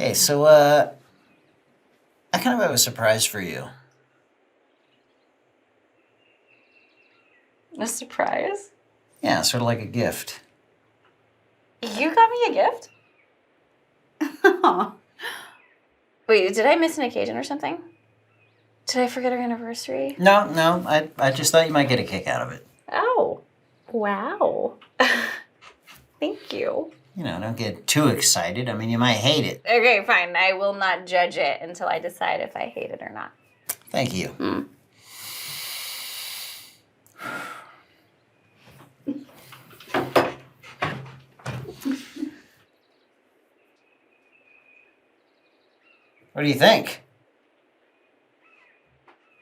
Hey, so, I kind of have a surprise for you. A surprise? Yeah, sort of like a gift. You got me a gift? Wait, did I miss an occasion or something? Did I forget our anniversary? No, I just thought you might get a kick out of it. Oh, wow. Thank you. You know, don't get too excited. I mean, you might hate it. Okay, fine. I will not judge it until I decide if I hate it or not. Thank you. What do you think?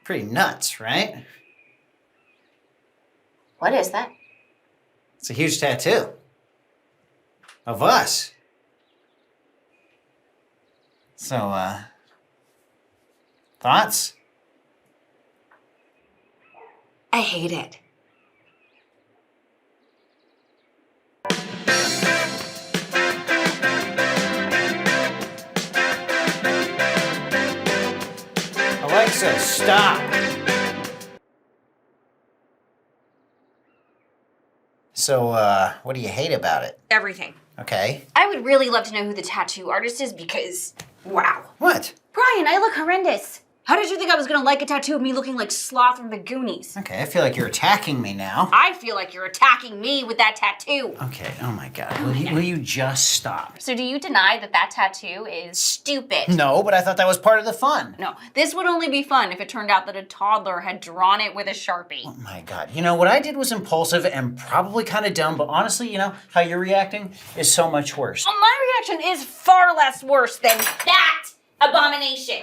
Pretty nuts, right? What is that? It's a huge tattoo. Of us. So, thoughts? I hate it. Alexa, stop! So, what do you hate about it? Everything. Okay. I would really love to know who the tattoo artist is because, wow. What? Brian, I look horrendous. How did you think I was gonna like a tattoo of me looking like Sloth from the Goonies? Okay, I feel like you're attacking me now. I feel like you're attacking me with that tattoo. Okay, oh my god. Will you just stop? So do you deny that that tattoo is stupid? No, but I thought that was part of the fun. No, this would only be fun if it turned out that a toddler had drawn it with a Sharpie. Oh my god. You know, what I did was impulsive and probably kind of dumb, but honestly, you know, how you're reacting is so much worse. Well, my reaction is far less worse than that abomination.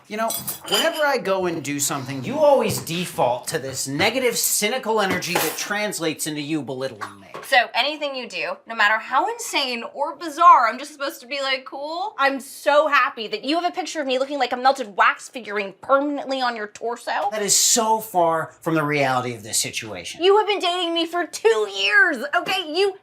You know, whenever I go and do something, you always default to this negative, cynical energy that translates into you belittling me. So anything you do, no matter how insane or bizarre, I'm just supposed to be like, cool? I'm so happy that you have a picture of me looking like a melted wax figurine permanently on your torso. That is so far from the reality of this situation. You have been dating me for 2 years, okay? You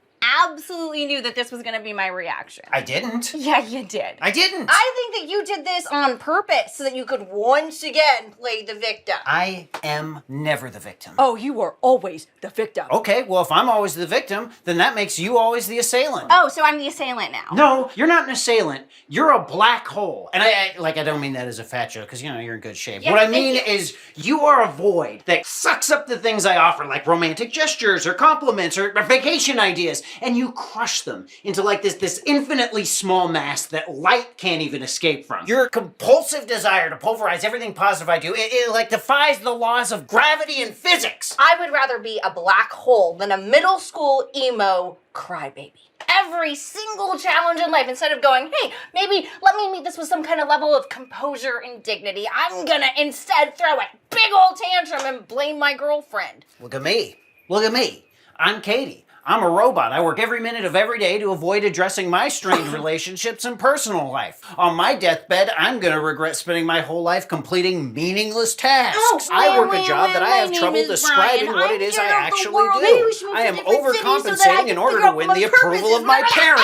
absolutely knew that this was gonna be my reaction. I didn't. Yeah, you did. I didn't. I think that you did this on purpose so that you could once again play the victim. I am never the victim. Oh, you are always the victim. Okay, well, if I'm always the victim, then that makes you always the assailant. Oh, so I'm the assailant now. No, you're not an assailant. You're a black hole. And I don't mean that as a fat joke, because, you know, you're in good shape. Yeah, what I mean is you are a void that sucks up the things I offer, like romantic gestures or compliments or vacation ideas, and you crush them into like this infinitely small mass that light can't even escape from. Your compulsive desire to pulverize everything positive I do, it like defies the laws of gravity and physics. I would rather be a black hole than a middle school emo crybaby. Every single challenge in life, instead of going, hey, maybe let me meet this with some kind of level of composure and dignity, I'm gonna instead throw a big old tantrum and blame my girlfriend. Look at me. Look at me. I'm Katie. I'm a robot. I work every minute of every day to avoid addressing my strained relationships and personal life. On my deathbed, I'm gonna regret spending my whole life completing meaningless tasks. I work a job that I have trouble describing what it is I actually do. I am overcompensating in order to win the approval of my parents.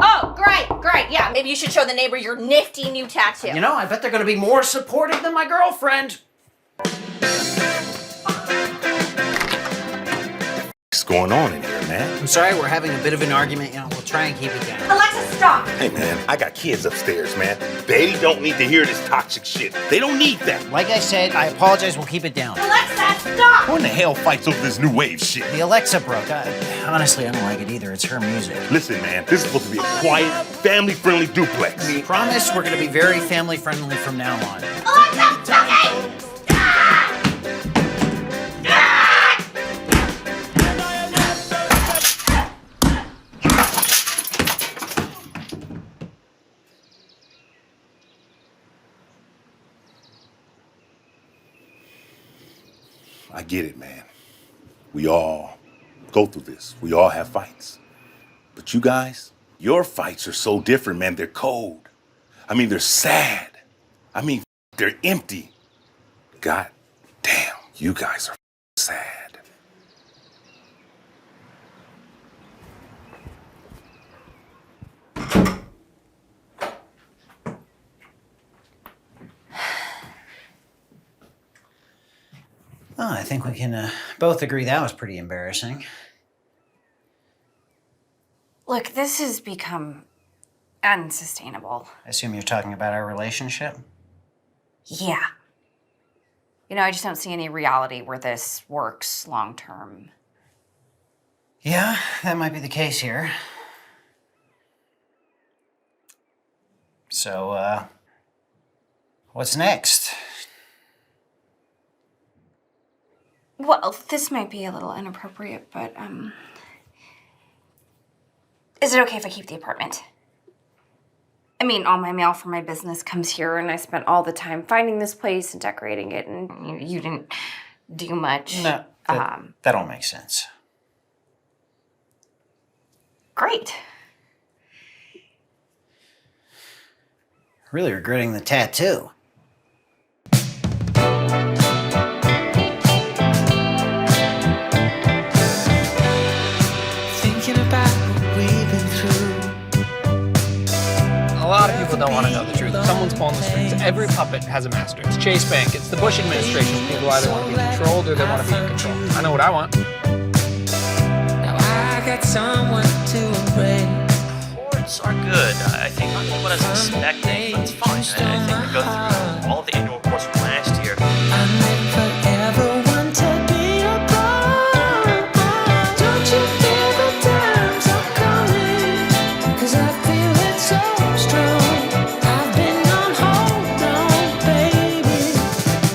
Oh, great. Yeah, maybe you should show the neighbor your nifty new tattoo. You know, I bet they're gonna be more supportive than my girlfriend. What's going on in here, man? I'm sorry, we're having a bit of an argument. You know, we'll try and keep it down. Alexa, stop. Hey, man, I got kids upstairs, man. They don't need to hear this toxic shit. They don't need that. Like I said, I apologize. We'll keep it down. Alexa, stop. Who in the hell fights over this new wave shit? The Alexa broke. Honestly, I don't like it either. It's her music. Listen, man, this is supposed to be a quiet, family-friendly duplex. We promise we're going to be very family-friendly from now on. Alexa, stop it. I get it, man. We all go through this. We all have fights. But you guys, your fights are so different, man. They're cold. I mean, they're sad. I mean, they're empty. God damn, you guys are sad. think we can both agree that was pretty embarrassing. Look, this has become unsustainable. I assume you're talking about our relationship? Yeah. You know, I just don't see any reality where this works long term. Yeah, that might be the case here. So, what's next? Well, this might be a little inappropriate, but, is it okay if I keep the apartment? I mean, all my mail for my business comes here, and I spent all the time finding this place and decorating it, and you didn't do much. No, that all makes sense. Great. Really regretting the tattoo. Thinking about what we've been through. A lot of people don't want to know the truth. Someone's pulling the strings. Every puppet has a master. It's Chase Bank. It's the Bush administration. People either want to be controlled or they want to be in control. I know what I want. Now I got someone to embrace. Reports are good. I think not what I was expecting, but it's fine. I think we go through all of the annual reports from last year. I never ever want to be apart. Don't you feel the times are coming? 'Cause I feel it so strong. I've been on hold on, baby.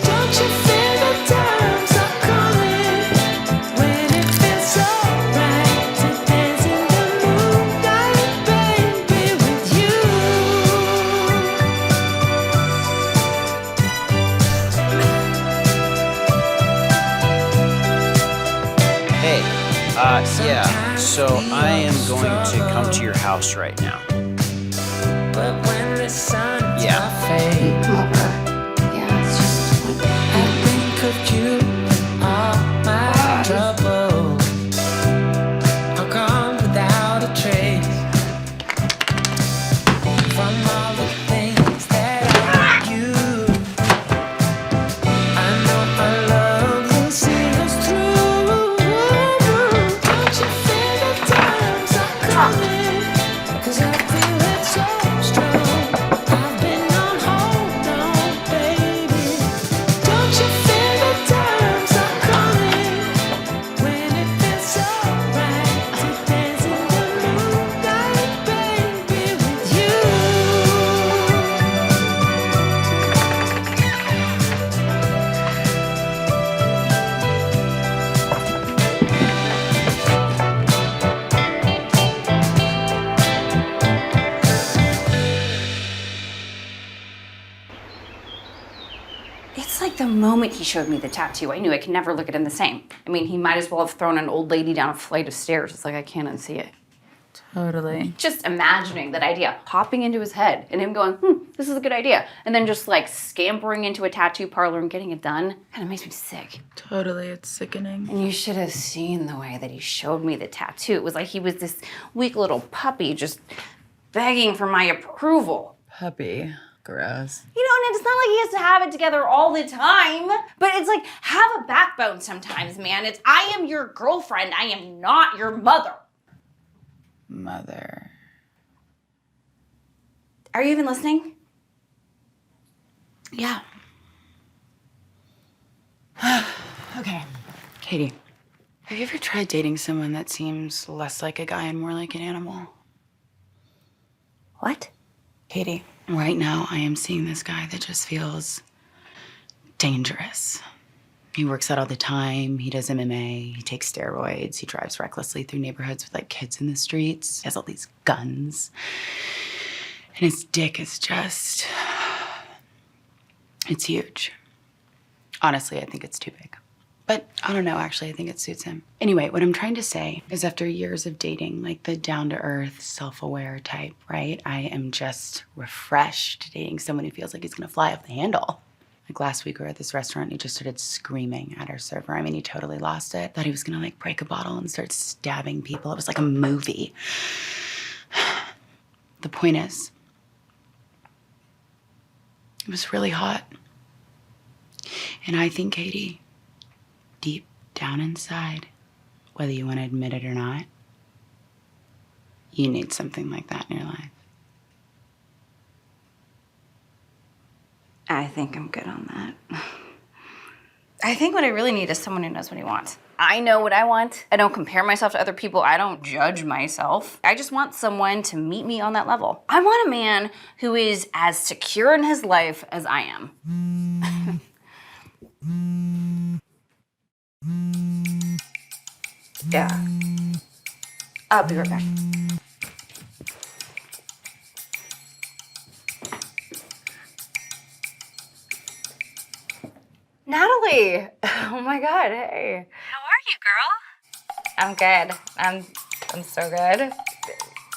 Don't you feel the times are coming? When it feels so right to dance in the moonlight, baby, with you. Hey, yeah, so I am going to come to your house right now. But when the sun Yeah. fades, Yeah, it's just I think of you and all my troubles. I'll come without a trace from all the things that I you. I know our love will see us through. Don't you feel the times are coming? 'Cause I feel it so strong. I've been on hold on, baby. Don't you feel the times are coming? When it feels so right to dance in the moonlight, baby, with you. It's like the moment he showed me the tattoo, I knew I could never look at him the same. I mean, he might as well have thrown an old lady down a flight of stairs. It's like I can't unsee it. Totally. Just imagining that idea popping into his head and him going, this is a good idea. And then just like scampering into a tattoo parlor and getting it done kind of makes me sick. Totally. It's sickening. And you should have seen the way that he showed me the tattoo. It was like he was this weak little puppy just begging for my approval. Puppy. Gross. You know, and it's not like he has to have it together all the time. But it's like, have a backbone sometimes, man. It's, I am your girlfriend. I am not your mother. Mother. Are you even listening? Yeah. Okay. Katie, have you ever tried dating someone that seems less like a guy and more like an animal? What? Katie, right now I am seeing this guy that just feels dangerous. He works out all the time, he does MMA, he takes steroids, he drives recklessly through neighborhoods with like kids in the streets, he has all these guns. And his dick is just, it's huge. Honestly, I think it's too big. But I don't know, actually, I think it suits him. Anyway, what I'm trying to say is after years of dating, like the down-to-earth, self-aware type, right? I am just refreshed dating someone who feels like he's gonna fly off the handle. Like last week we were at this restaurant and he just started screaming at our server. I mean, he totally lost it. Thought he was gonna like break a bottle and start stabbing people. It was like a movie. The point is, it was really hot. And I think, Katie, deep down inside, whether you want to admit it or not, you need something like that in your life. I think I'm good on that. I think what I really need is someone who knows what he wants. I know what I want. I don't compare myself to other people. I don't judge myself. I just want someone to meet me on that level. I want a man who is as secure in his life as I am. Yeah. I'll be right back. Natalie! Oh my god, hey. How are you, girl? I'm good. I'm so good.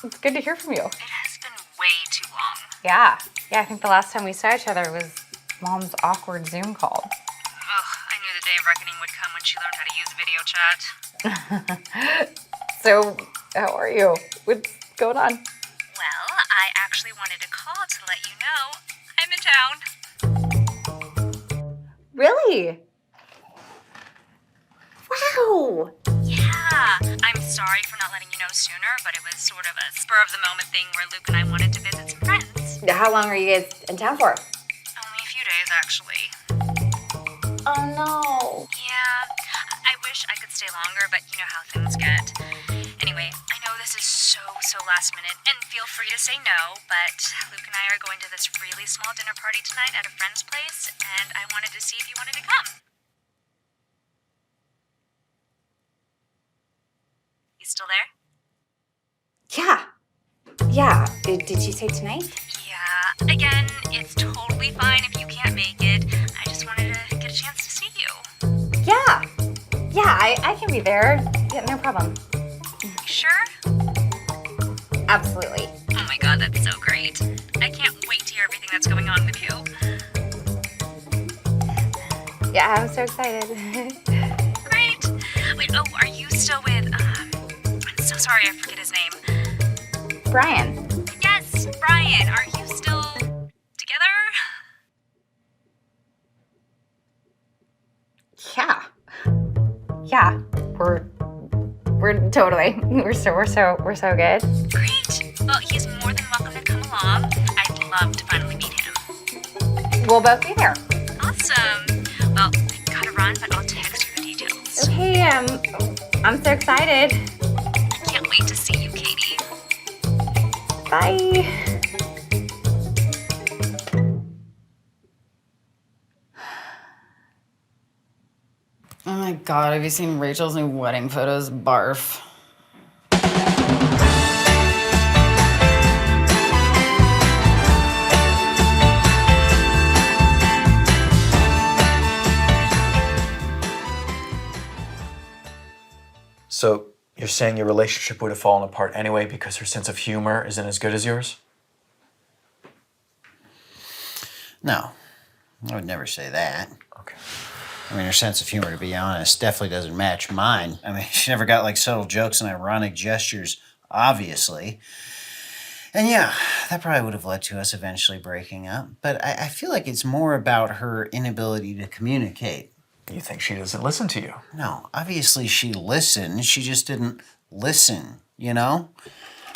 It's good to hear from you. It has been way too long. Yeah. Yeah, I think the last time we saw each other was Mom's awkward Zoom call. Ugh, I knew the day of reckoning would come when she learned how to use video chat. So, how are you? What's going on? Well, I actually wanted to call to let you know I'm in town. Really? Wow! Yeah, I'm sorry for not letting you know sooner, but it was sort of a spur-of-the-moment thing where Luke and I wanted to visit some friends. How long are you guys in town for? Only a few days, actually. Oh no. Yeah, I wish I could stay longer, but you know how things get. Anyway, I know this is so last minute, and feel free to say no, but Luke and I are going to this really small dinner party tonight at a friend's place, and I wanted to see if you wanted to come. You still there? Yeah. Did she say tonight? Yeah, again, it's totally fine if you can't make it. I just wanted to get a chance to see you. Yeah, I can be there. Yeah, no problem. You sure? Absolutely. Oh my god, that's so great. I can't wait to hear everything that's going on with you. Yeah, I'm so excited. Great. Wait, oh, are you still with, I'm so sorry, I forget his name. Brian. Yes, Brian, are you still together? Yeah, we're totally. We're so good. Great. Well, he's more than welcome to come along. I'd love to finally meet him. We'll both be there. Awesome. Well, I gotta run, but I'll text you the details. Okay, I'm so excited. Can't wait to see you, Katie. Bye. Oh my god, have you seen Rachel's new wedding photos? Barf. So, you're saying your relationship would have fallen apart anyway because her sense of humor isn't as good as yours? No, I would never say that. Okay. I mean, her sense of humor, to be honest, definitely doesn't match mine. I mean, she never got like subtle jokes and ironic gestures, obviously. And yeah, that probably would have led to us eventually breaking up. But I feel like it's more about her inability to communicate. You think she doesn't listen to you? No, obviously she listened. She just didn't listen, you know?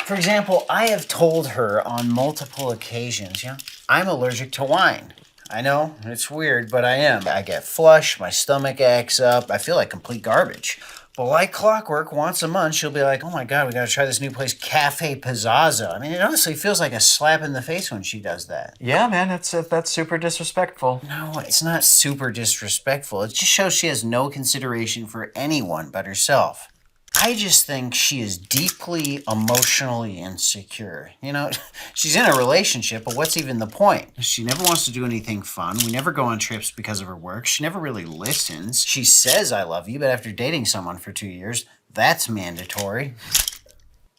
For example, I have told her on multiple occasions, I'm allergic to wine. I know, it's weird, but I am. I get flush, my stomach acts up, I feel like complete garbage. But like clockwork, once a month, she'll be like, oh my god, we gotta try this new place, Cafe Pizzazza. I mean, it honestly feels like a slap in the face when she does that. Yeah, man, that's super disrespectful. No, it's not super disrespectful. It just shows she has no consideration for anyone but herself. I just think she is deeply emotionally insecure. You know, she's in a relationship, but what's even the point? She never wants to do anything fun. We never go on trips because of her work. She never really listens. She says, I love you, but after dating someone for 2 years, that's mandatory.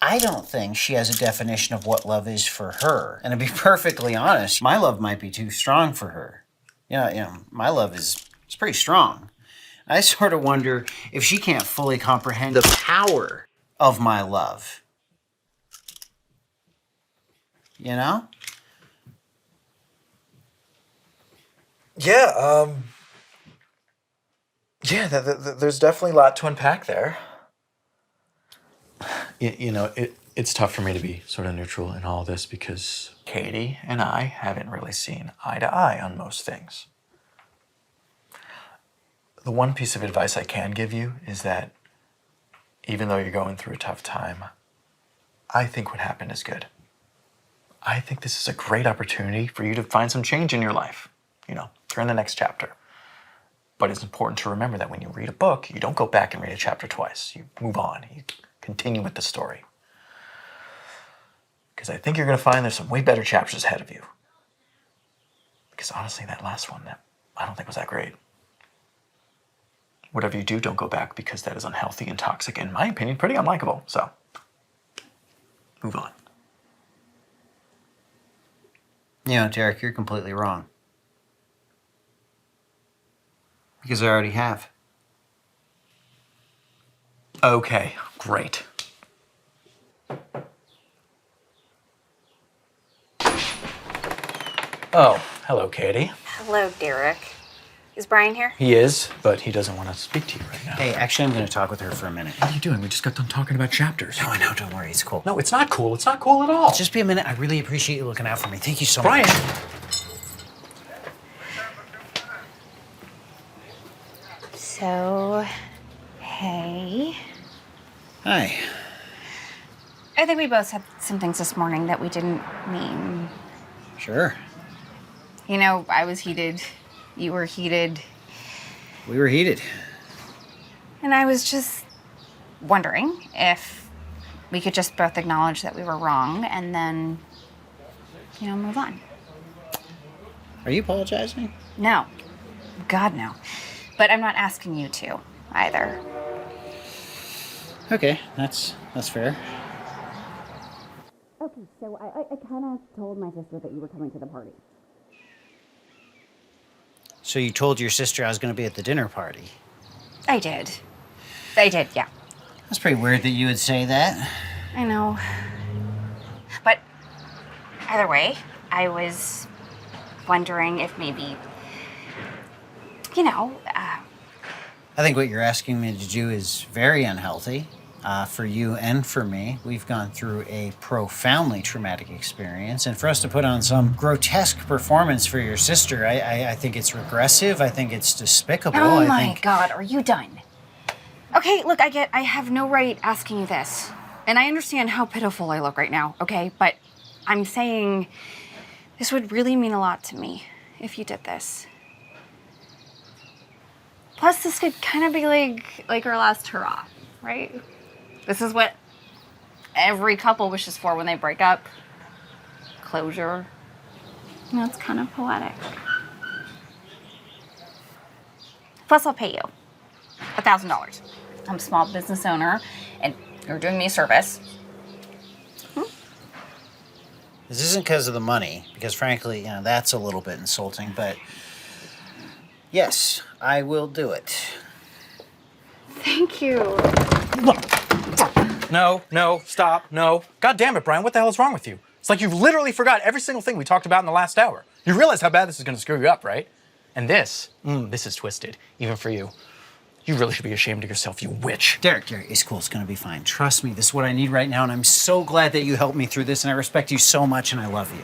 I don't think she has a definition of what love is for her. And to be perfectly honest, my love might be too strong for her. My love is pretty strong. I sort of wonder if she can't fully comprehend the power of my love. You know? Yeah, Yeah, there's definitely a lot to unpack there. It's tough for me to be sort of neutral in all this because Katie and I haven't really seen eye to eye on most things. The one piece of advice I can give you is that even though you're going through a tough time, I think what happened is good. I think this is a great opportunity for you to find some change in your life. Turn the next chapter. But it's important to remember that when you read a book, you don't go back and read a chapter twice. You move on. You continue with the story. Because I think you're going to find there's some way better chapters ahead of you. Because honestly, that last one, I don't think was that great. Whatever you do, don't go back because that is unhealthy and toxic, in my opinion, pretty unlikable. So, move on. Derek, you're completely wrong. Because I already have. Okay, great. Oh, hello, Katie. Hello, Derek. Is Brian here? He is, but he doesn't want to speak to you right now. Hey, actually, I'm going to talk with her for a minute. What are you doing? We just got done talking about chapters. No, I know. Don't worry. It's cool. No, it's not cool. It's not cool at all. Just be a minute. I really appreciate you looking out for me. Thank you so Brian. much. So, hey. Hi. I think we both said some things this morning that we didn't mean. Sure. I was heated. You were heated. We were heated. And I was just wondering if we could just both acknowledge that we were wrong and then, move on. Are you apologizing? No. God, no. But I'm not asking you to, either. Okay, that's fair. Okay, so I kind of told my sister that you were coming to the party. So you told your sister I was going to be at the dinner party? I did, yeah. That's pretty weird that you would say that. I know. But either way, I was wondering if maybe, I think what you're asking me to do is very unhealthy for you and for me. We've gone through a profoundly traumatic experience, and for us to put on some grotesque performance for your sister, I think it's regressive. I think it's despicable. Oh my God, are you done? Okay, look, I have no right asking you this. And I understand how pitiful I look right now, okay? But I'm saying this would really mean a lot to me if you did this. Plus, this could kind of be like our last hurrah, right? This is what every couple wishes for when they break up. Closure. It's kind of poetic. Plus, I'll pay you $1,000. I'm a small business owner, and you're doing me a service. This isn't because of the money, because frankly, that's a little bit insulting, but yes, I will do it. Thank you. No, stop, no. God damn it, Brian, what the hell is wrong with you? It's like you've literally forgot every single thing we talked about in the last hour. You realize how bad this is going to screw you up, right? And this is twisted, even for you. You really should be ashamed of yourself, you witch. Derek, it's cool. It's going to be fine. Trust me, this is what I need right now, and I'm so glad that you helped me through this, and I respect you so much, and I love you.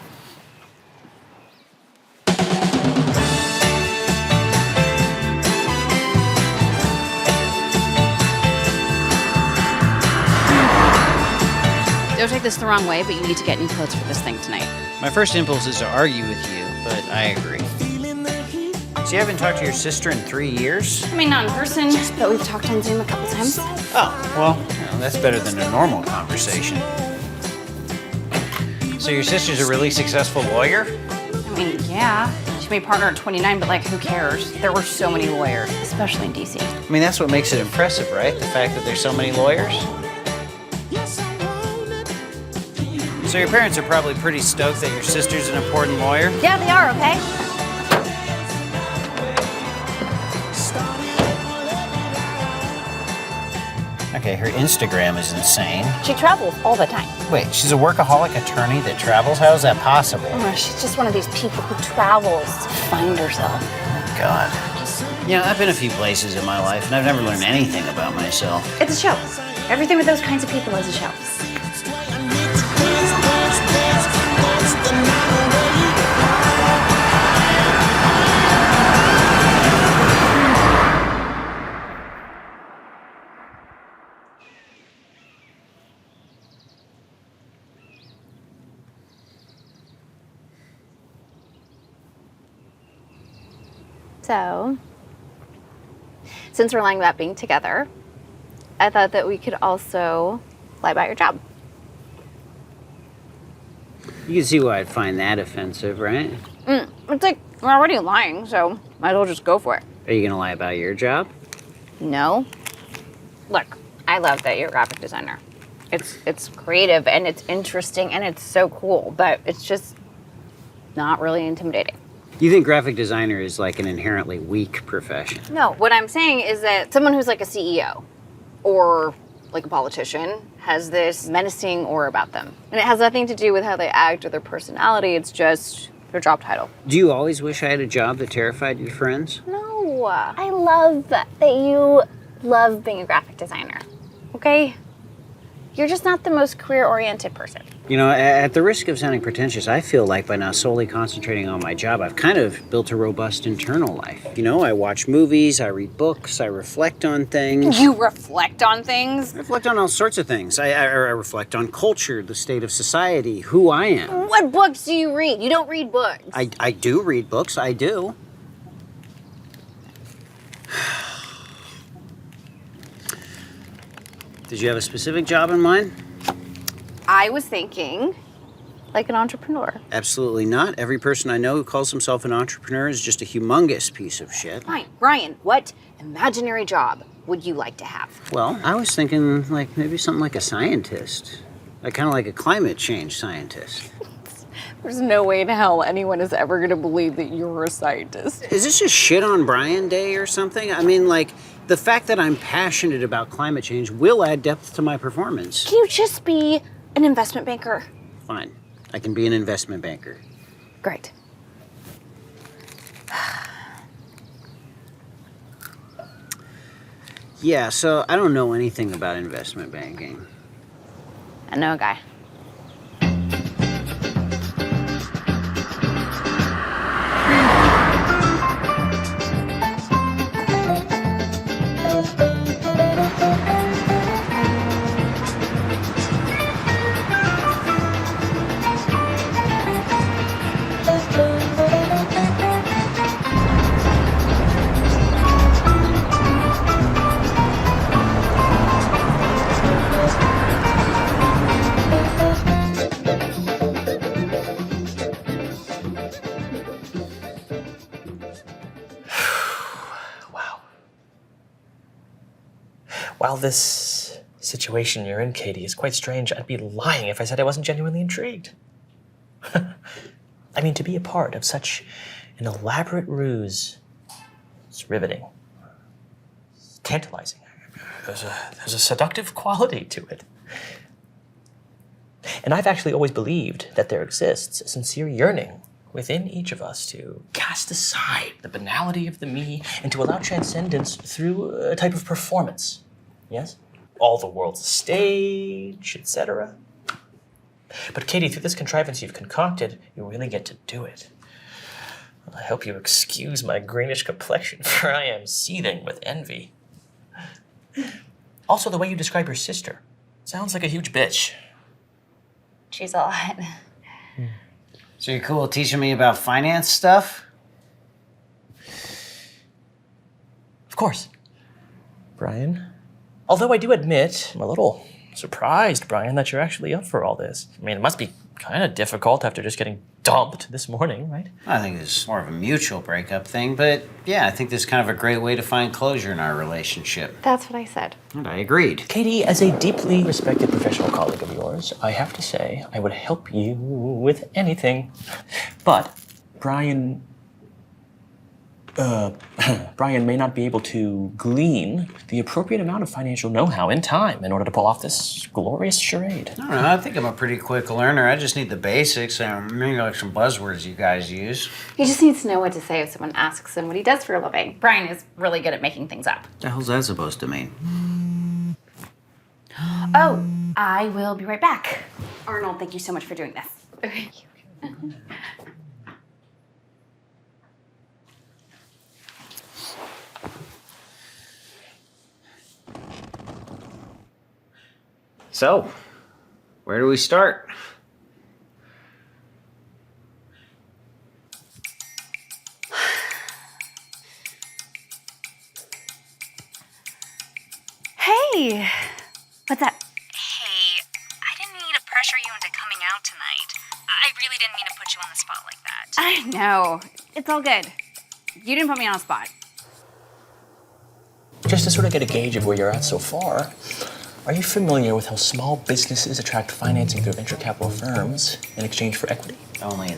Don't take this the wrong way, but you need to get new clothes for this thing tonight. My first impulse is to argue with you, but I agree. So you haven't talked to your sister in 3 years? I mean, not in person, but we've talked on Zoom a couple times. Oh, well, that's better than a normal conversation. So your sister's a really successful lawyer? I mean, yeah. She made partner at 29, but who cares? There were so many lawyers, especially in DC. I mean, that's what makes it impressive, right? The fact that there's so many lawyers? So your parents are probably pretty stoked that your sister's an important lawyer? Yeah, they are, okay? Okay, her Instagram is insane. She travels all the time. Wait, she's a workaholic attorney that travels? How is that possible? Oh, she's just one of these people who travels to find herself. God. You know, I've been a few places in my life, and I've never learned anything about myself. It's a show. Everything with those kinds of people is a show. So, since we're lying about being together, I thought that we could also lie about your job. You can see why I'd find that offensive, right? It's like, we're already lying, so might as well just go for it. Are you gonna lie about your job? No. Look, I love that you're a graphic designer. It's creative and it's interesting and it's so cool, but it's just not really intimidating. You think graphic designer is like an inherently weak profession? No, what I'm saying is that someone who's like a CEO or like a politician has this menacing aura about them. And it has nothing to do with how they act or their personality, it's just their job title. Do you always wish I had a job that terrified your friends? No, I love that you love being a graphic designer, okay? You're just not the most career-oriented person. You know, at the risk of sounding pretentious, I feel like by now solely concentrating on my job, I've kind of built a robust internal life. You know, I watch movies, I read books, I reflect on things. You reflect on things? I reflect on all sorts of things. I reflect on culture, the state of society, who I am. What books do you read? You don't read books. I do read books, I do. Did you have a specific job in mind? I was thinking like an entrepreneur. Absolutely not. Every person I know who calls himself an entrepreneur is just a humongous piece of shit. Fine. Ryan, what imaginary job would you like to have? Well, I was thinking like maybe something like a scientist. Like kind of like a climate change scientist. There's no way in hell anyone is ever going to believe that you're a scientist. Is this just shit on Brian Day or something? I mean, like, the fact that I'm passionate about climate change will add depth to my performance. Can you just be an investment banker? Fine. I can be an investment banker. Great. Yeah, so I don't know anything about investment banking. I know a guy. While this situation you're in, Katie, is quite strange, I'd be lying if I said I wasn't genuinely intrigued. I mean, to be a part of such an elaborate ruse, it's riveting. It's tantalizing. There's a seductive quality to it. And I've actually always believed that there exists a sincere yearning within each of us to cast aside the banality of the me and to allow transcendence through a type of performance. Yes? All the world's a stage, etc. But Katie, through this contrivance you've concocted, you really get to do it. I hope you excuse my greenish complexion, for I am seething with envy. Also, the way you describe your sister sounds like a huge bitch. She's a lot. So you're cool teaching me about finance stuff? Of course. Brian? Although I do admit, I'm a little surprised, Brian, that you're actually up for all this. I mean, it must be kind of difficult after just getting dumped this morning, right? I think it's more of a mutual breakup thing, but yeah, I think this is kind of a great way to find closure in our relationship. That's what I said. And I agreed. Katie, as a deeply respected professional colleague of yours, I have to say I would help you with anything. But, Brian, Brian may not be able to glean the appropriate amount of financial know-how in time in order to pull off this glorious charade. I don't know, I think I'm a pretty quick learner. I just need the basics and maybe like some buzzwords you guys use. He just needs to know what to say if someone asks him what he does for a living. Brian is really good at making things up. What the hell's that supposed to mean? Oh, I will be right back. Arnold, thank you so much for doing this. Okay. So, where do we start? Hey, what's up? Hey, I didn't mean to pressure you into coming out tonight. I really didn't mean to put you on the spot like that. I know. It's all good. You didn't put me on a spot. Just to sort of get a gauge of where you're at so far, are you familiar with how small businesses attract financing through venture capital firms in exchange for equity? Only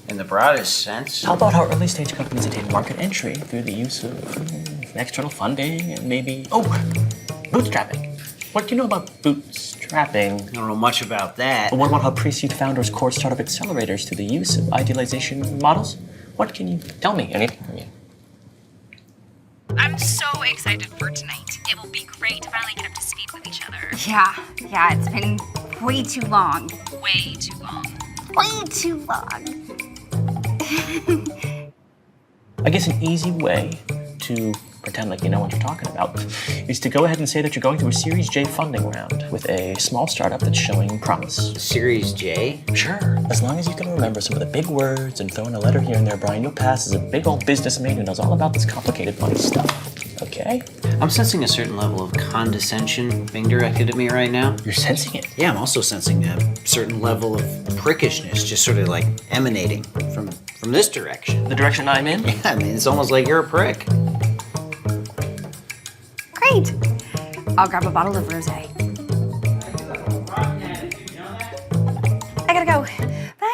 in the broadest sense. How about how early stage companies attain market entry through the use of external funding and maybe, bootstrapping? What do you know about bootstrapping? I don't know much about that. But what about how pre-seed founders court startup accelerators through the use of idealization models? What can you tell me? Anything? I'm so excited for tonight. It will be great to finally get up to speed with each other. Yeah, it's been way too long. Way too long. Way too long. I guess an easy way to pretend like you know what you're talking about is to go ahead and say that you're going through a Series J funding round with a small startup that's showing promise. Series J? Sure. As long as you can remember some of the big words and throw in a letter here and there, Brian, you'll pass as a big old businessman who knows all about this complicated money stuff. Okay? I'm sensing a certain level of condescension being directed at me right now. You're sensing it? Yeah, I'm also sensing a certain level of prickishness just sort of like emanating from this direction. The direction I'm in? Yeah, I mean, it's almost like you're a prick. Great. I'll grab a bottle of rosé. I gotta go. Bye.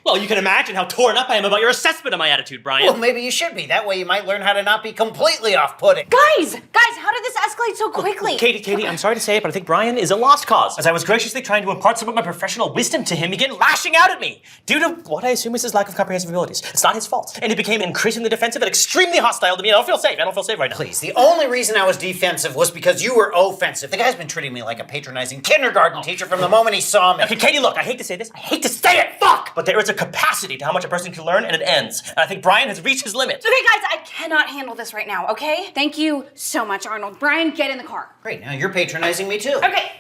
Well, you can imagine how torn up I am about your assessment of my attitude, Brian. Well, maybe you should be. That way you might learn how to not be completely off-putting. Guys, how did this escalate so quickly? Katie, I'm sorry to say it, but I think Brian is a lost cause. As I was graciously trying to impart some of my professional wisdom to him, he began lashing out at me due to what I assume is his lack of comprehensive abilities. It's not his fault. And he became increasingly defensive and extremely hostile to me. I don't feel safe right now. Please, the only reason I was defensive was because you were offensive. The guy's been treating me like a patronizing kindergarten teacher from the moment he saw me. Okay, Katie, look, I hate to say this. I hate to say it, fuck! But there is a capacity to how much a person can learn, and it ends. And I think Brian has reached his limit. Okay, guys, I cannot handle this right now, okay? Thank you so much, Arnold. Brian, get in the car. Great, now you're patronizing me too. Okay.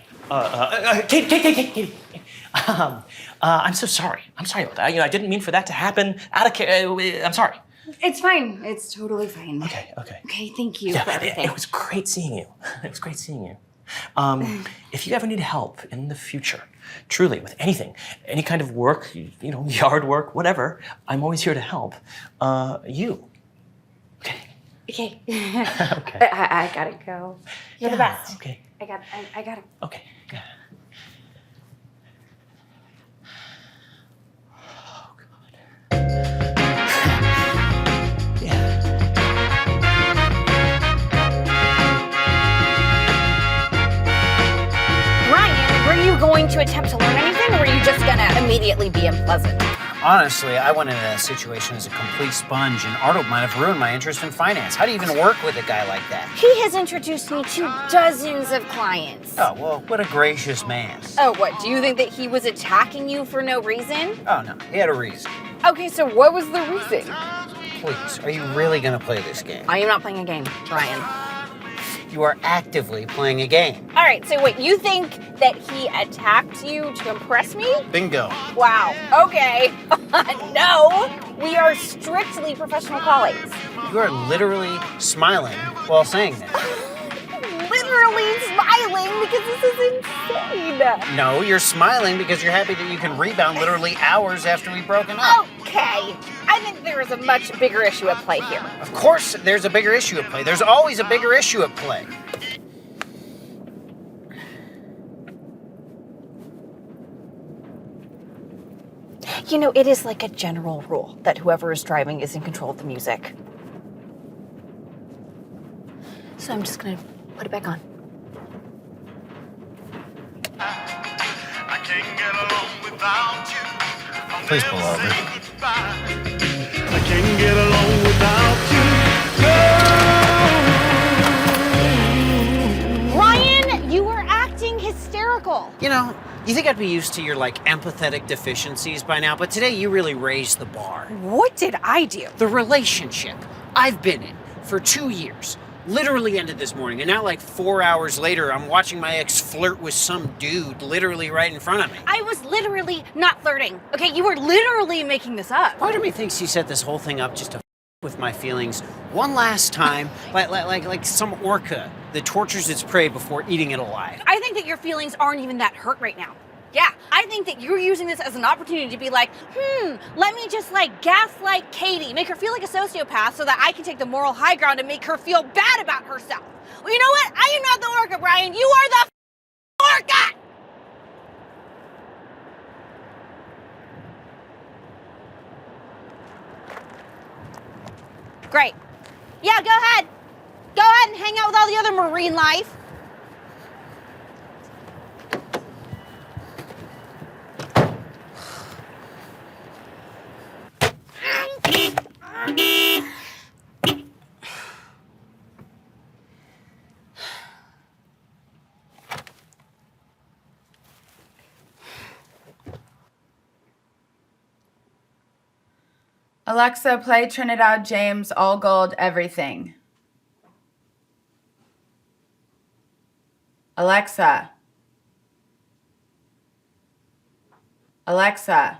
Katie. I'm so sorry. I'm sorry about that. I didn't mean for that to happen. I'm sorry. It's fine. It's totally fine. Okay. Okay, thank you for everything. It was great seeing you. If you ever need help in the future, truly, with anything, any kind of work, yard work, whatever, I'm always here to help. You. Okay. Okay. Okay. I gotta go. You're the best. Okay. I gotta. Okay. Brian, were you going to attempt to learn anything, or were you just gonna immediately be unpleasant? Honestly, I went into that situation as a complete sponge, and Arnold might have ruined my interest in finance. How do you even work with a guy like that? He has introduced me to dozens of clients. Oh, well, what a gracious man. Oh, what? Do you think that he was attacking you for no reason? Oh, no, he had a reason. Okay, so what was the reason? Please, are you really gonna play this game? I am not playing a game, Brian. You are actively playing a game. All right, so wait, you think that he attacked you to impress me? Bingo. Wow, okay. No, we are strictly professional colleagues. You are literally smiling while saying that. Literally smiling because this is insane. No, you're smiling because you're happy that you can rebound literally hours after we've broken up. Okay, I think there is a much bigger issue at play here. Of course there's a bigger issue at play. There's always a bigger issue at play. You know, it is like a general rule that whoever is driving is in control of the music. So I'm just gonna put it back on. I can't get along without you. I'll Please never pull over. say goodbye. I can't get along without you. Ryan, you were acting hysterical. You know, you think I'd be used to your, like, empathetic deficiencies by now, but today you really raised the bar. What did I do? The relationship I've been in for 2 years literally ended this morning, and now, like, 4 hours later, I'm watching my ex flirt with some dude literally right in front of me. I was literally not flirting. Okay, you were literally making this up. Part of me thinks he set this whole thing up just to with my feelings one last time, like some orca that tortures its prey before eating it alive. I think that your feelings aren't even that hurt right now. Yeah, I think that you're using this as an opportunity to be like, let me just like gaslight Katie, make her feel like a sociopath so that I can take the moral high ground and make her feel bad about herself. Well, you know what? I am not the orca, Brian. You are the orca! Great. Yeah, go ahead. Go ahead and hang out with all the other marine life. Alexa, play Trinidad James, All Gold, Everything. Alexa. Alexa.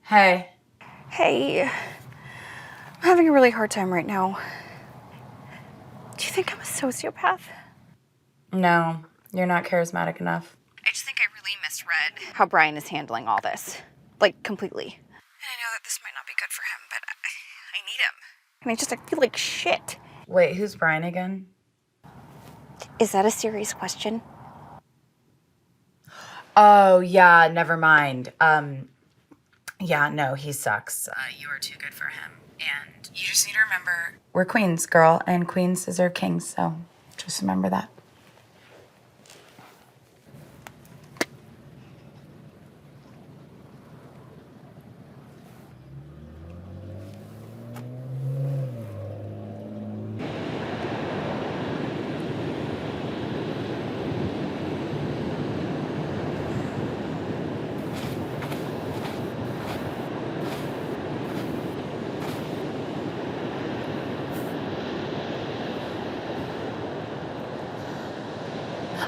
Hey. Hey, I'm having a really hard time right now. Do you think I'm a sociopath? No, you're not charismatic enough. I just think I really misread. How Brian is handling all this. Like, completely. And I know that this might not be good for him, but I need him. And I feel like shit. Wait, who's Brian again? Is that a serious question? Oh, yeah, never mind. Yeah, no, he sucks. You are too good for him. And you just need to remember... We're queens, girl, and queens deserve kings, so just remember that.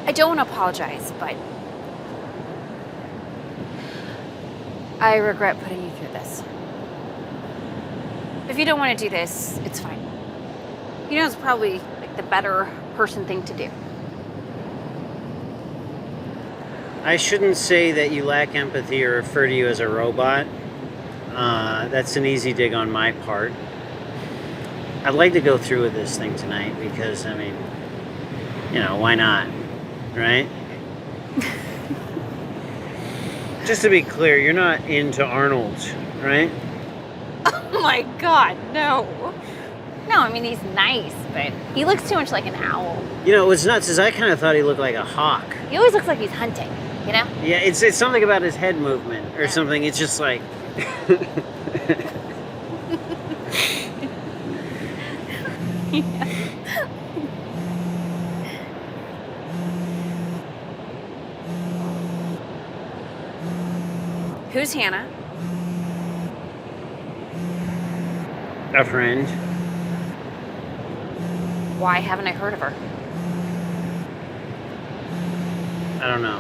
I don't want to apologize, but I regret putting you through this. If you don't want to do this, it's fine. You know, it's probably like the better person thing to do. I shouldn't say that you lack empathy or refer to you as a robot. That's an easy dig on my part. I'd like to go through with this thing tonight because, I mean, you know, why not? Right? Just to be clear, you're not into Arnold, right? Oh my god, no. No, I mean, he's nice, but he looks too much like an owl. You know, what's nuts is I kind of thought he looked like a hawk. He always looks like he's hunting, you know? Yeah, it's something about his head movement or something. It's just like... Yeah. Who's Hannah? A friend. Why haven't I heard of her? I don't know.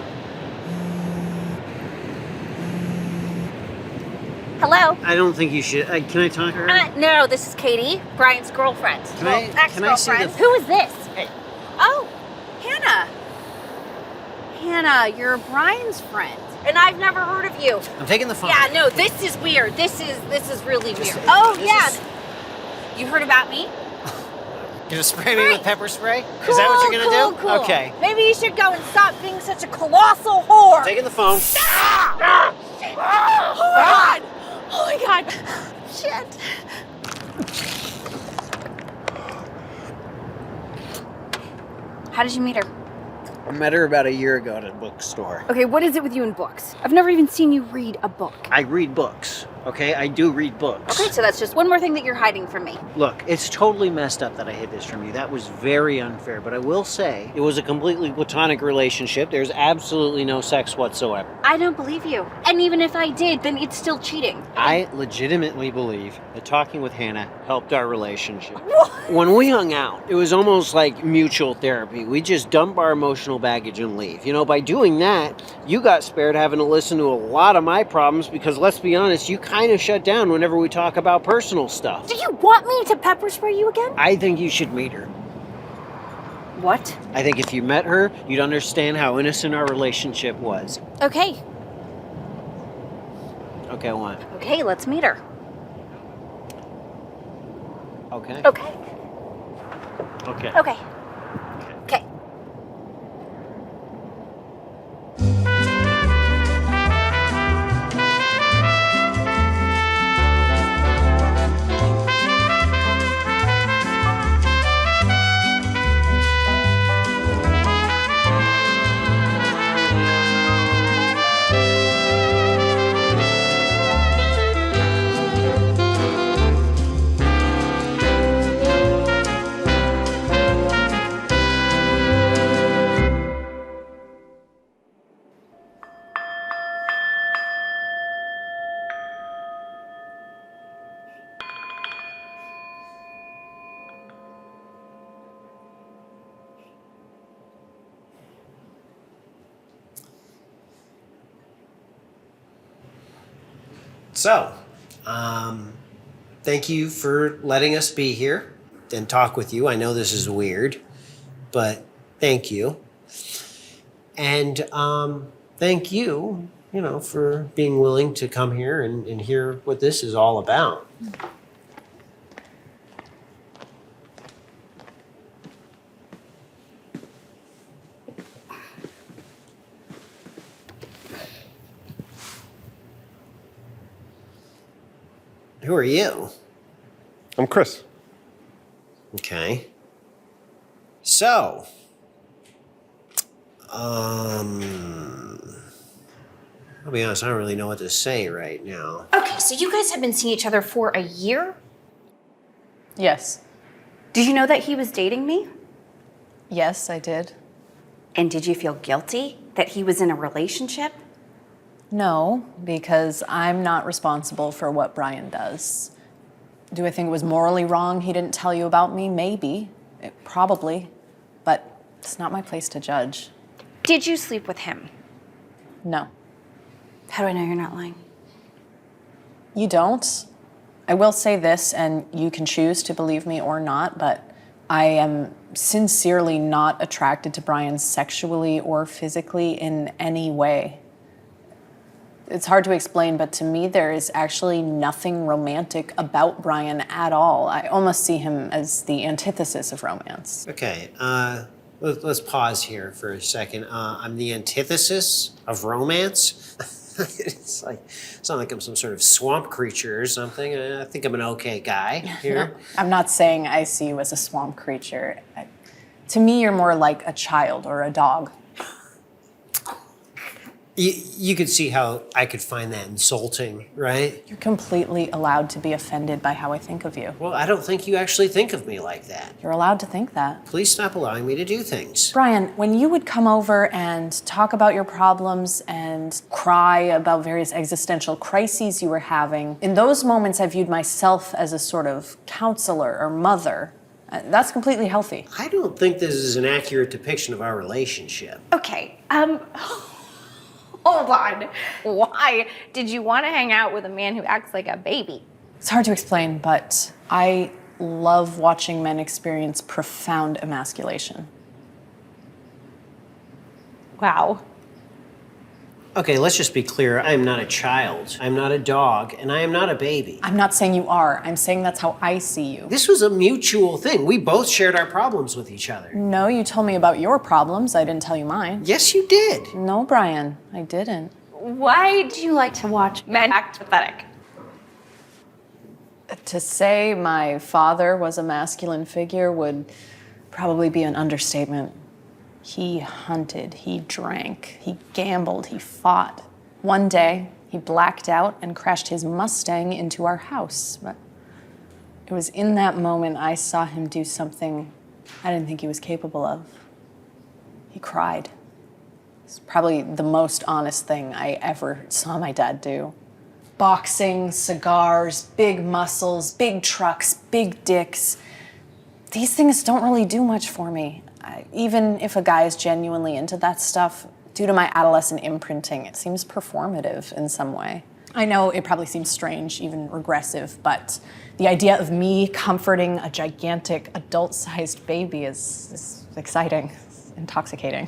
Hello? I don't think you should. Can I talk to her? No, this is Katie, Brian's girlfriend. Can I see ex-girlfriend. the- Who is this? Hey. Oh, Hannah. Hannah, you're Brian's friend. And I've never heard of you. I'm taking the phone. Yeah, no, this is weird. This is really weird. Oh, yeah. You heard about me? You gonna spray me with pepper spray? Is that what you're gonna do? Cool. Okay. Maybe you should go and stop being such a colossal whore. Taking the phone. Ah! Shit. Oh my god! Oh my god! Shit! How did you meet her? I met her about a year ago at a bookstore. Okay, what is it with you and books? I've never even seen you read a book. I read books, okay? I do read books. Okay, so that's just one more thing that you're hiding from me. Look, it's totally messed up that I hid this from you. That was very unfair, but I will say it was a completely platonic relationship. There's absolutely no sex whatsoever. I don't believe you. And even if I did, then it's still cheating. I legitimately believe that talking with Hannah helped our relationship. When we hung out, it was almost like mutual therapy. We just dump our emotional baggage and leave. You know, by doing that, you got spared having to listen to a lot of my problems because, let's be honest, you kind of shut down whenever we talk about personal stuff. Do you want me to pepper spray you again? I think you should meet her. What? I think if you met her, you'd understand how innocent our relationship was. Okay. Okay, what? Okay, let's meet her. Okay. Okay. Okay. Okay. Okay. So, thank you for letting us be here and talk with you. I know this is weird, but thank you. And thank you, for being willing to come here and hear what this is all about. Who are you? I'm Chris. Okay. So, I'll be honest, I don't really know what to say right now. Okay, so you guys have been seeing each other for a year? Yes. Did you know that he was dating me? Yes, I did. And did you feel guilty that he was in a relationship? No, because I'm not responsible for what Brian does. Do I think it was morally wrong he didn't tell you about me? Maybe. Probably. But it's not my place to judge. Did you sleep with him? No. How do I know you're not lying? You don't. I will say this, and you can choose to believe me or not, but I am sincerely not attracted to Brian sexually or physically in any way. It's hard to explain, but to me, there is actually nothing romantic about Brian at all. I almost see him as the antithesis of romance. Okay, let's pause here for a second. I'm the antithesis of romance. It's not like I'm some sort of swamp creature or something. I think I'm an okay guy here. No, I'm not saying I see you as a swamp creature. To me, you're more like a child or a dog. You could see how I could find that insulting, right? You're completely allowed to be offended by how I think of you. Well, I don't think you actually think of me like that. You're allowed to think that. Please stop allowing me to do things. Brian, when you would come over and talk about your problems and cry about various existential crises you were having, in those moments I viewed myself as a sort of counselor or mother. That's completely healthy. I don't think this is an accurate depiction of our relationship. Okay, hold on. Why did you want to hang out with a man who acts like a baby? It's hard to explain, but I love watching men experience profound emasculation. Wow. Okay, let's just be clear. I am not a child. I'm not a dog, and I am not a baby. I'm not saying you are. I'm saying that's how I see you. This was a mutual thing. We both shared our problems with each other. No, you told me about your problems. I didn't tell you mine. Yes, you did. No, Brian, I didn't. Why do you like to watch men act pathetic? To say my father was a masculine figure would probably be an understatement. He hunted, he drank, he gambled, he fought. One day, he blacked out and crashed his Mustang into our house. But it was in that moment I saw him do something I didn't think he was capable of. He cried. It's probably the most honest thing I ever saw my dad do. Boxing, cigars, big muscles, big trucks, big dicks. These things don't really do much for me. Even if a guy is genuinely into that stuff, due to my adolescent imprinting, it seems performative in some way. I know it probably seems strange, even regressive, but the idea of me comforting a gigantic adult-sized baby is exciting, it's intoxicating.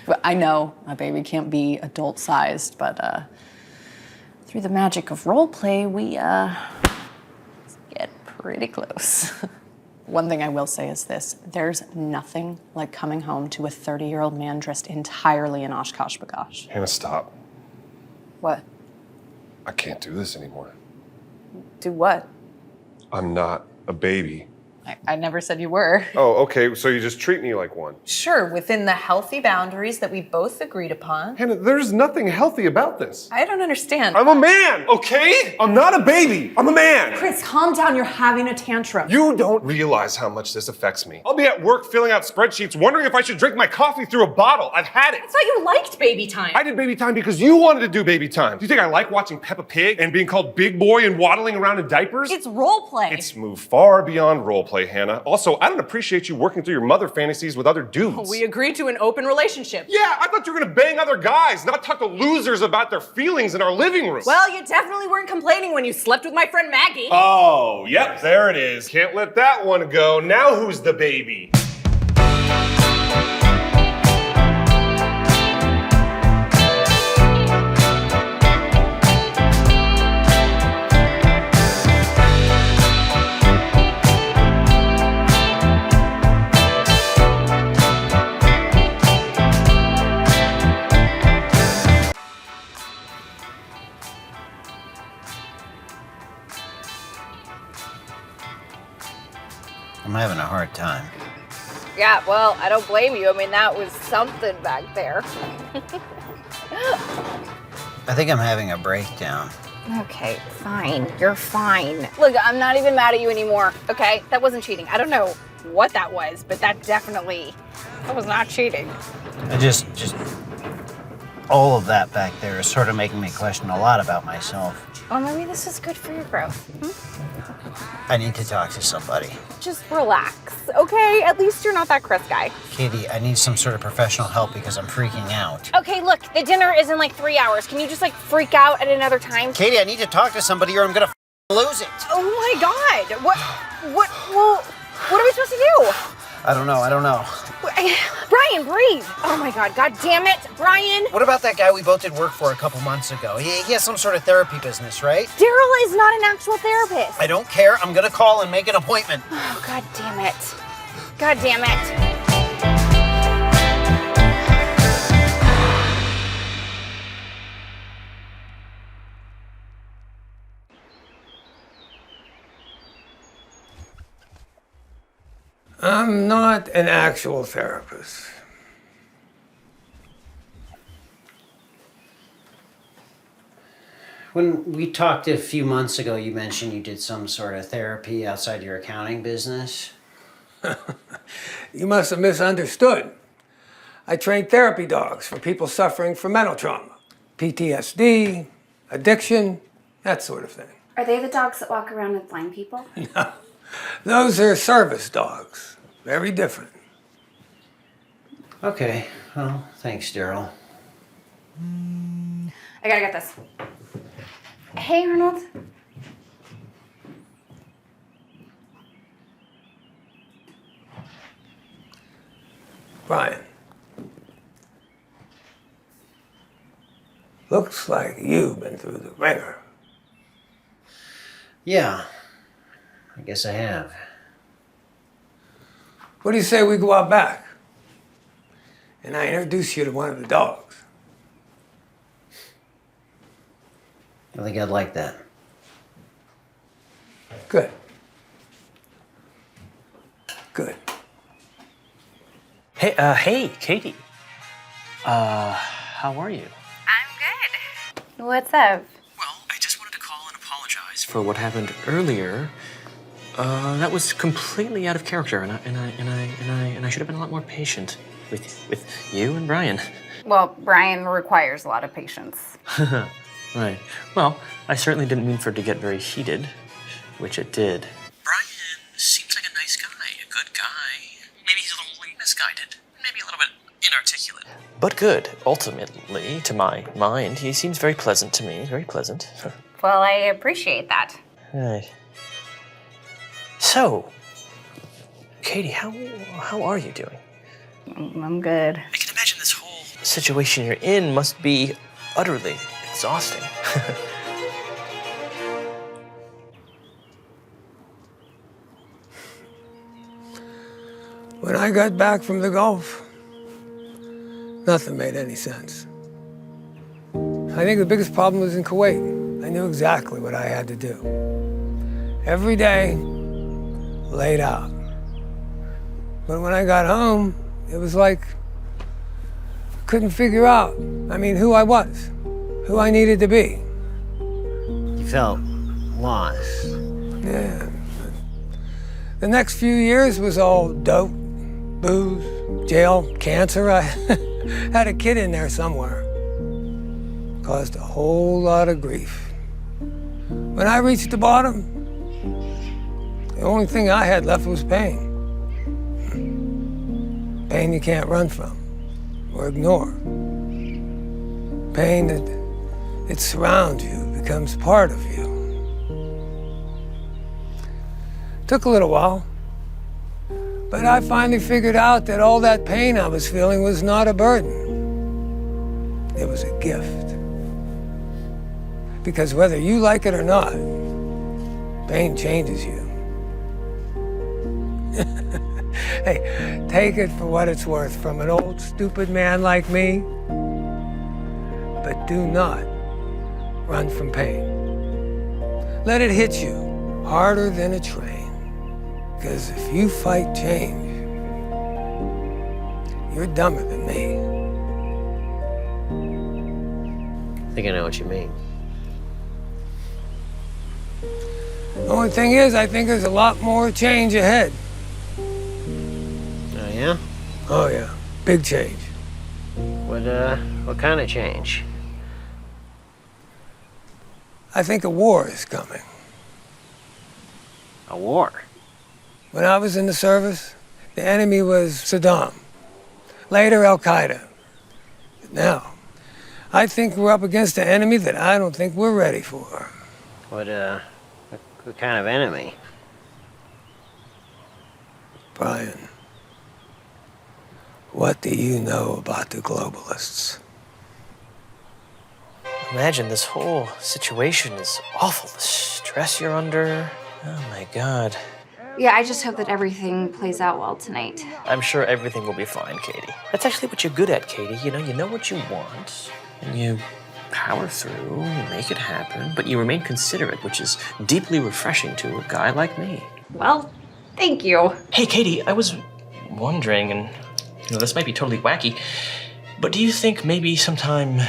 But I know a baby can't be adult-sized, but through the magic of role play, we get pretty close. One thing I will say is this: there's nothing like coming home to a 30-year-old man dressed entirely in Oshkosh Bagosh. Hannah, stop. What? I can't do this anymore. Do what? I'm not a baby. I never said you were. Oh, okay, so you just treat me like one. Sure, within the healthy boundaries that we both agreed upon. Hannah, there's nothing healthy about this. I don't understand. I'm a man, okay? I'm not a baby. I'm a man. Chris, calm down. You're having a tantrum. You don't realize how much this affects me. I'll be at work filling out spreadsheets, wondering if I should drink my coffee through a bottle. I've had it. I thought you liked baby time. I did baby time because you wanted to do baby time. Do you think I like watching Peppa Pig and being called big boy and waddling around in diapers? It's role play. It's moved far beyond role play, Hannah. Also, I don't appreciate you working through your mother fantasies with other dudes. We agreed to an open relationship. Yeah, I thought you were gonna bang other guys, not talk to losers about their feelings in our living room. Well, you definitely weren't complaining when you slept with my friend Maggie. Oh, yep, there it is. Can't let that one go. Now who's the baby? I'm having a hard time. Yeah, well, I don't blame you. I mean, that was something back there. I think I'm having a breakdown. Okay, fine. You're fine. Look, I'm not even mad at you anymore, okay? That wasn't cheating. I don't know what that was, but that was not cheating. I just all of that back there is sort of making me question a lot about myself. Well, maybe this is good for your growth. I need to talk to somebody. Just relax, okay? At least you're not that Chris guy. Katie, I need some sort of professional help because I'm freaking out. Okay, look, the dinner is in like 3 hours. Can you just like freak out at another time? Katie, I need to talk to somebody or I'm gonna lose it. Oh my God, what are we supposed to do? I don't know. Brian, breathe. Oh my God, God damn it, Brian. What about that guy we both did work for a couple months ago? He has some sort of therapy business, right? Daryl is not an actual therapist. I don't care. I'm gonna call and make an appointment. Oh, God damn it. God damn it. I'm not an actual therapist. When we talked a few months ago, you mentioned you did some sort of therapy outside your accounting business. You must have misunderstood. I train therapy dogs for people suffering from mental trauma, PTSD, addiction, that sort of thing. Are they the dogs that walk around with blind people? No, those are service dogs. Very different. Okay, well, thanks, Daryl. I gotta get this. Hey, Arnold. Brian. Looks like you've been through the ringer. Yeah, I guess I have. What do you say we go out back? And I introduce you to one of the dogs. I think I'd like that. Good. Good. Hey, Katie. How are you? What's up? I just wanted to call and apologize for what happened earlier. That was completely out of character, and I should have been a lot more patient with you and Brian. Well, Brian requires a lot of patience. Right. Well, I certainly didn't mean for it to get very heated, which it did. Brian seems like a nice guy, a good guy. Maybe he's a little misguided, maybe a little bit inarticulate. But good, ultimately, to my mind. He seems very pleasant to me, very pleasant. Well, I appreciate that. Right. So, Katie, how are you doing? I'm good. I can imagine this whole situation you're in must be utterly exhausting. When I got back from the Gulf, nothing made any sense. I think the biggest problem was in Kuwait. I knew exactly what I had to do. Every day, laid out. But when I got home, it was like I couldn't figure out, who I was, who I needed to be. You felt lost. Yeah. The next few years was all dope, booze, jail, cancer. I had a kid in there somewhere. Caused a whole lot of grief. When I reached the bottom, the only thing I had left was pain. Pain you can't run from or ignore. Pain that it surrounds you, becomes part of you. Took a little while, but I finally figured out that all that pain I was feeling was not a burden. It was a gift. Because whether you like it or not, pain changes you. Hey, take it for what it's worth from an old stupid man like me, but do not run from pain. Let it hit you harder than a train, because if you fight change, you're dumber than me. I think I know what you mean. The only thing is, I think there's a lot more change ahead. Oh, yeah? Oh, yeah. Big change. What kind of change? I think a war is coming. A war? When I was in the service, the enemy was Saddam. Later, Al-Qaeda. But now, I think we're up against an enemy that I don't think we're ready for. What kind of enemy? Brian, what do you know about the globalists? Imagine this whole situation is awful. The stress you're under. Oh my God. Yeah, I just hope that everything plays out well tonight. I'm sure everything will be fine, Katie. That's actually what you're good at, Katie. You know what you want, and you power through, you make it happen, but you remain considerate, which is deeply refreshing to a guy like me. Well, thank you. Hey, Katie, I was wondering, and this might be totally wacky, but do you think maybe sometime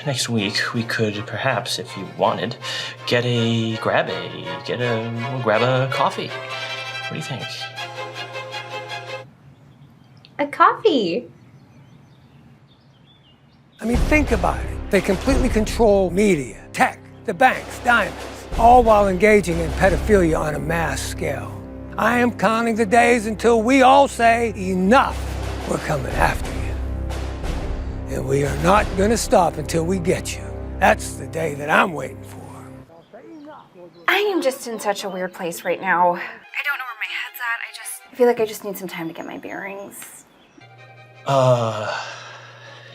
next week we could perhaps, if you wanted, grab a coffee? What do you think? A coffee. Think about it. They completely control media, tech, the banks, diamonds, all while engaging in pedophilia on a mass scale. I am counting the days until we all say, enough, we're coming after you. And we are not gonna stop until we get you. That's the day that I'm waiting for. I am just in such a weird place right now. I don't know where my head's at. I feel like I just need some time to get my bearings.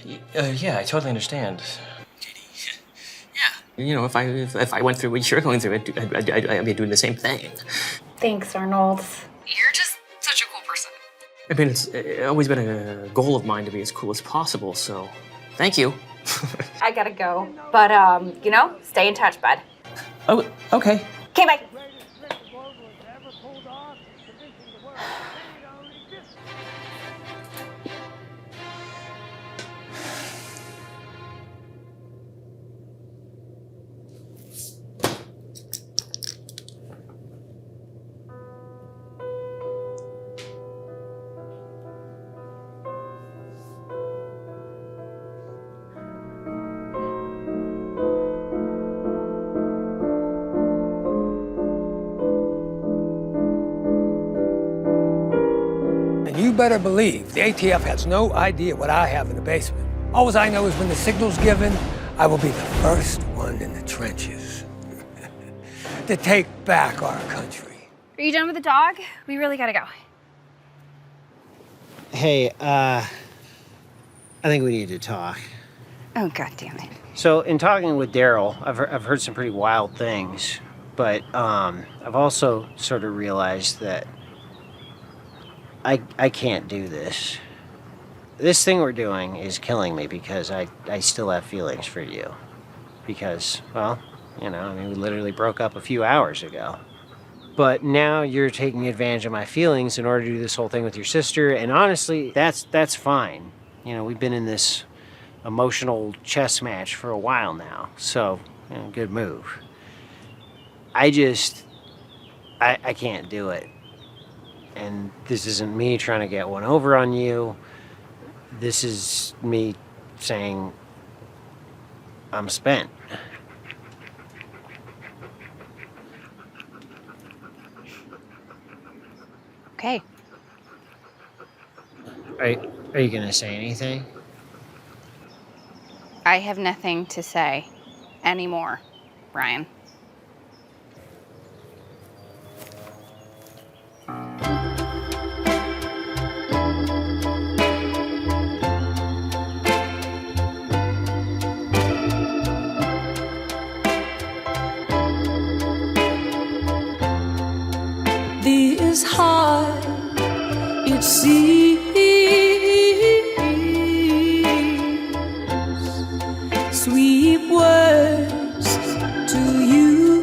Yeah, I totally understand. Katie, yeah. If I went through what you're going through, I'd be doing the same thing. Thanks, Arnold. You're just such a cool person. It's always been a goal of mine to be as cool as possible, so thank you. I gotta go. But, stay in touch, bud. Oh, okay. Okay, bye. better believe the ATF has no idea what I have in the basement. All I know is when the signal's given, I will be the first one in the trenches to take back our country. Are you done with the dog? We really gotta go. Hey, I think we need to talk. Oh, god damn it. So, in talking with Daryl, I've heard some pretty wild things, but I've also sort of realized that I can't do this. This thing we're doing is killing me because I still have feelings for you. Because, well, you know, I mean, we literally broke up a few hours ago. But now you're taking advantage of my feelings in order to do this whole thing with your sister, and honestly, that's fine. You know, we've been in this emotional chess match for a while now, so, you know, good move. I can't do it. And this isn't me trying to get one over on you. This is me saying I'm spent. Okay. Are you gonna say anything? I have nothing to say anymore, Brian. This heart, it sees sweet words to you.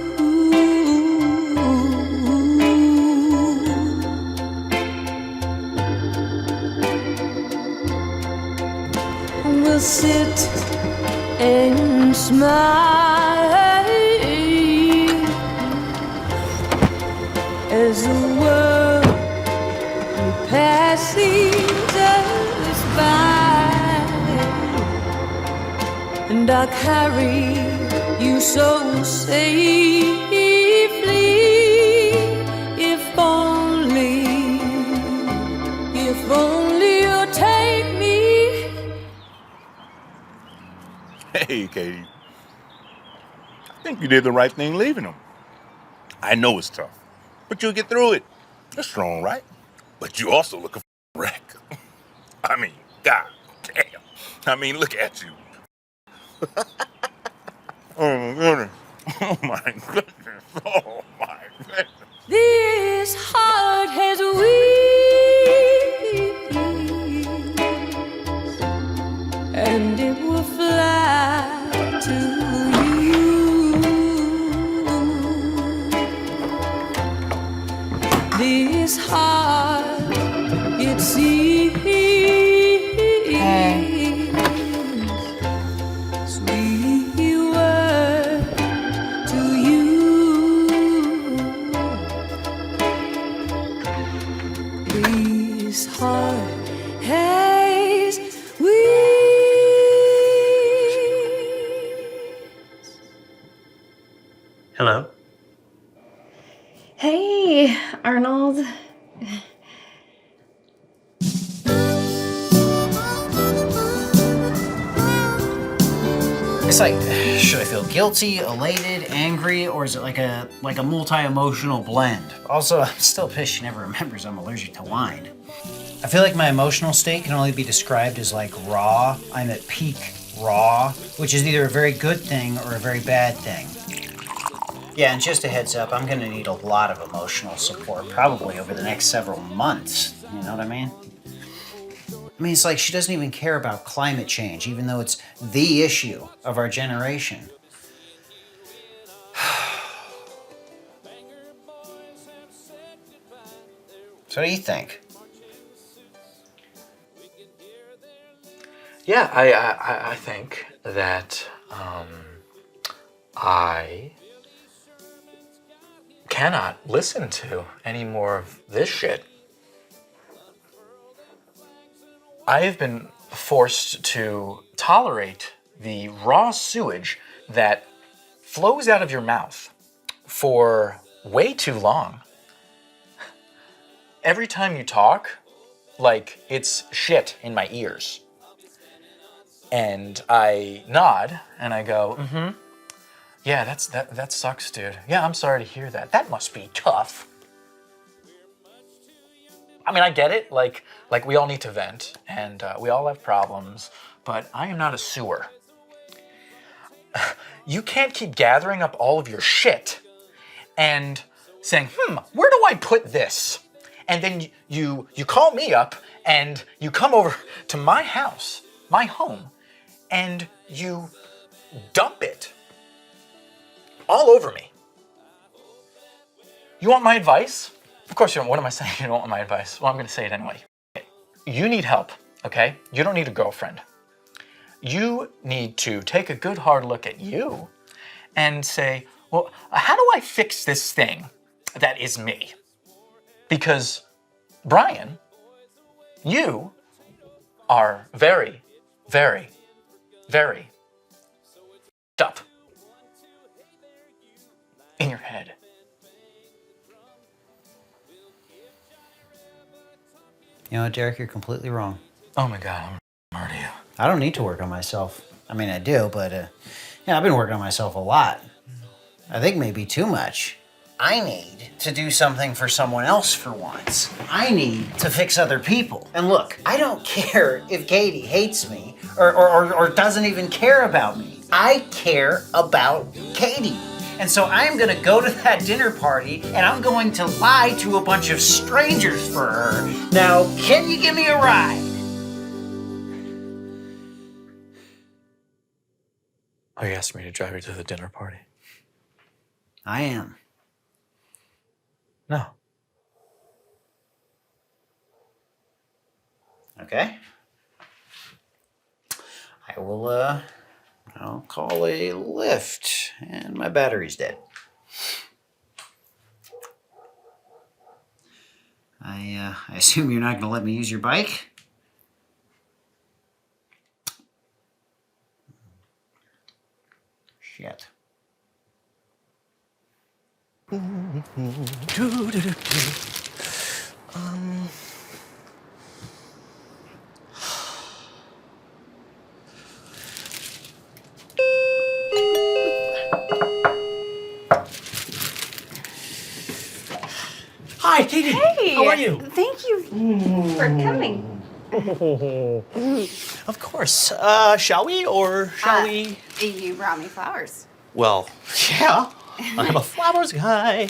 We'll sit and smile as the world passes us by, and I'll carry you so safely, if only you'll take me. Hey, Katie. I think you did the right thing leaving him. I know it's tough, but you'll get through it. You're strong, right? But you also look a wreck. I mean, god damn. I mean, look at you. Oh my goodness. Oh my goodness. Oh my goodness. This heart has wings, and it will fly to you. This heart, it sees sweet word to you. This heart has wings. Hello? Hey, Arnold. It's like, should I feel guilty, elated, angry, or is it like a multi-emotional blend? Also, I'm still pissed she never remembers I'm allergic to wine. I feel like my emotional state can only be described as like raw. I'm at peak raw, which is either a very good thing or a very bad thing. Yeah, and just a heads up, I'm gonna need a lot of emotional support, probably over the next several months. You know what I mean? I mean, it's like she doesn't even care about climate change, even though it's the issue of our generation. So what do you think? Yeah, I think that I cannot listen to any more of this shit. I have been forced to tolerate the raw sewage that flows out of your mouth for way too long. Every time you talk, like it's shit in my ears. And I nod and I go, mm-hmm. Yeah, that sucks, dude. Yeah, I'm sorry to hear that. That must be tough. I mean, I get it. Like we all need to vent, and we all have problems. But I am not a sewer. You can't keep gathering up all of your shit and saying, where do I put this? And then you call me up and you come over to my house, my home, and you dump it all over me. You want my advice? Of course you don't. What am I saying? You don't want my advice. Well, I'm going to say it anyway. You need help, okay? You don't need a girlfriend. You need to take a good hard look at you and say, well, how do I fix this thing that is me? Because, Brian, you are very, very, very up in your head. You know what, Derek, you're completely wrong. Oh my God, I'm murder you. I don't need to work on myself. I mean, I do, but yeah, I've been working on myself a lot. I think maybe too much. I need to do something for someone else for once. I need to fix other people. And look, I don't care if Katie hates me or doesn't even care about me. I care about Katie. And so I'm gonna go to that dinner party and I'm going to lie to a bunch of strangers for her. Now, can you give me a ride? Are you asking me to drive you to the dinner party? I am. No. Okay. I will, I'll call a lift, and my battery's dead. I assume you're not going to let me use your bike? Shit. Hi, Katie. Hey. How are you? Thank you for coming. Of course. Shall we, or shall we? You brought me flowers. Well, yeah. I'm a flowers guy.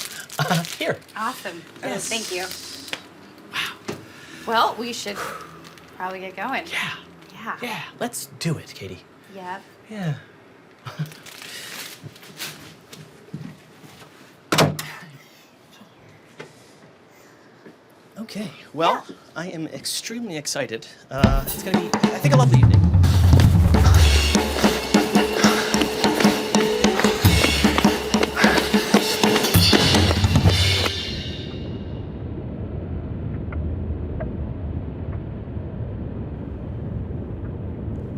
Here. Awesome. Yes. Thank you. Wow. Well, we should probably get going. Yeah. Yeah. Yeah. Let's do it, Katie. Yep. Yeah. Okay. Well, I am extremely excited. It's gonna be, I think, a lovely evening.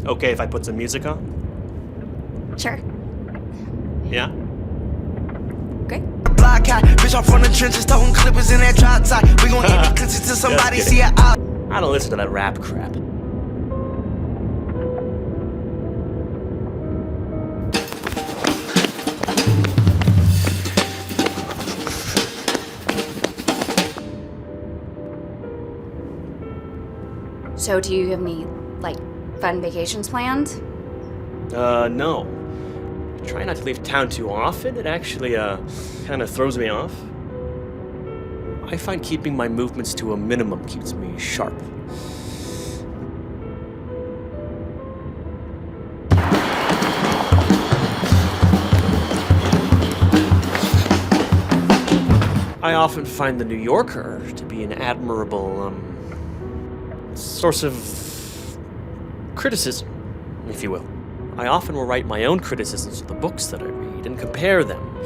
Okay, if I put some music on? Sure. Yeah? Great. Block high, bitch, I'm from the trenches, throwing clippers in that drop top. We gon' end the clinches till somebody see it out. I don't listen to that rap crap. So, do you have any, like, fun vacations planned? No. I try not to leave town too often. It actually, kind of throws me off. I find keeping my movements to a minimum keeps me sharp. I often find The New Yorker to be an admirable, source of criticism, if you will. I often will write my own criticisms of the books that I read and compare them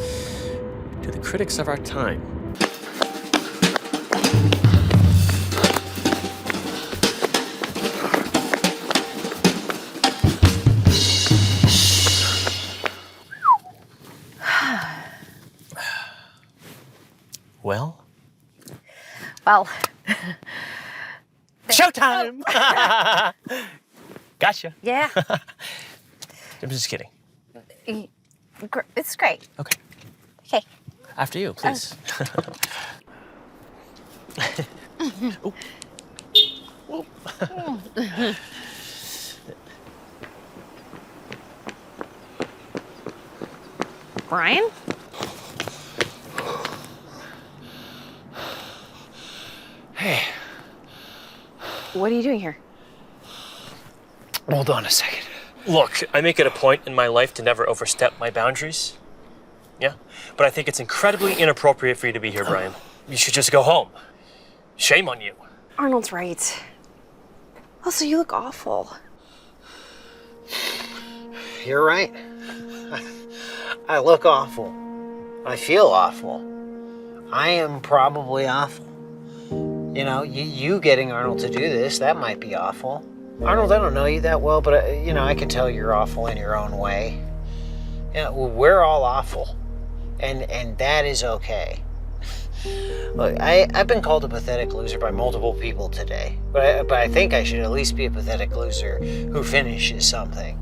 to the critics of our time. Well? Well. Shut time. Gotcha. Yeah. I'm just kidding. It's great. Okay. Okay. After you, please. Ooh. Ooh. Brian? Hey. What are you doing here? Hold on a second. Look, I make it a point in my life to never overstep my boundaries. Yeah? But I think it's incredibly inappropriate for you to be here, Brian. You should just go home. Shame on you. Arnold's right. Also, you look awful. You're right. I look awful. I feel awful. I am probably awful. You know, you getting Arnold to do this, that might be awful. Arnold, I don't know you that well, but I can tell you're awful in your own way. We're all awful, and that is okay. Look, I've been called a pathetic loser by multiple people today, but I think I should at least be a pathetic loser who finishes something.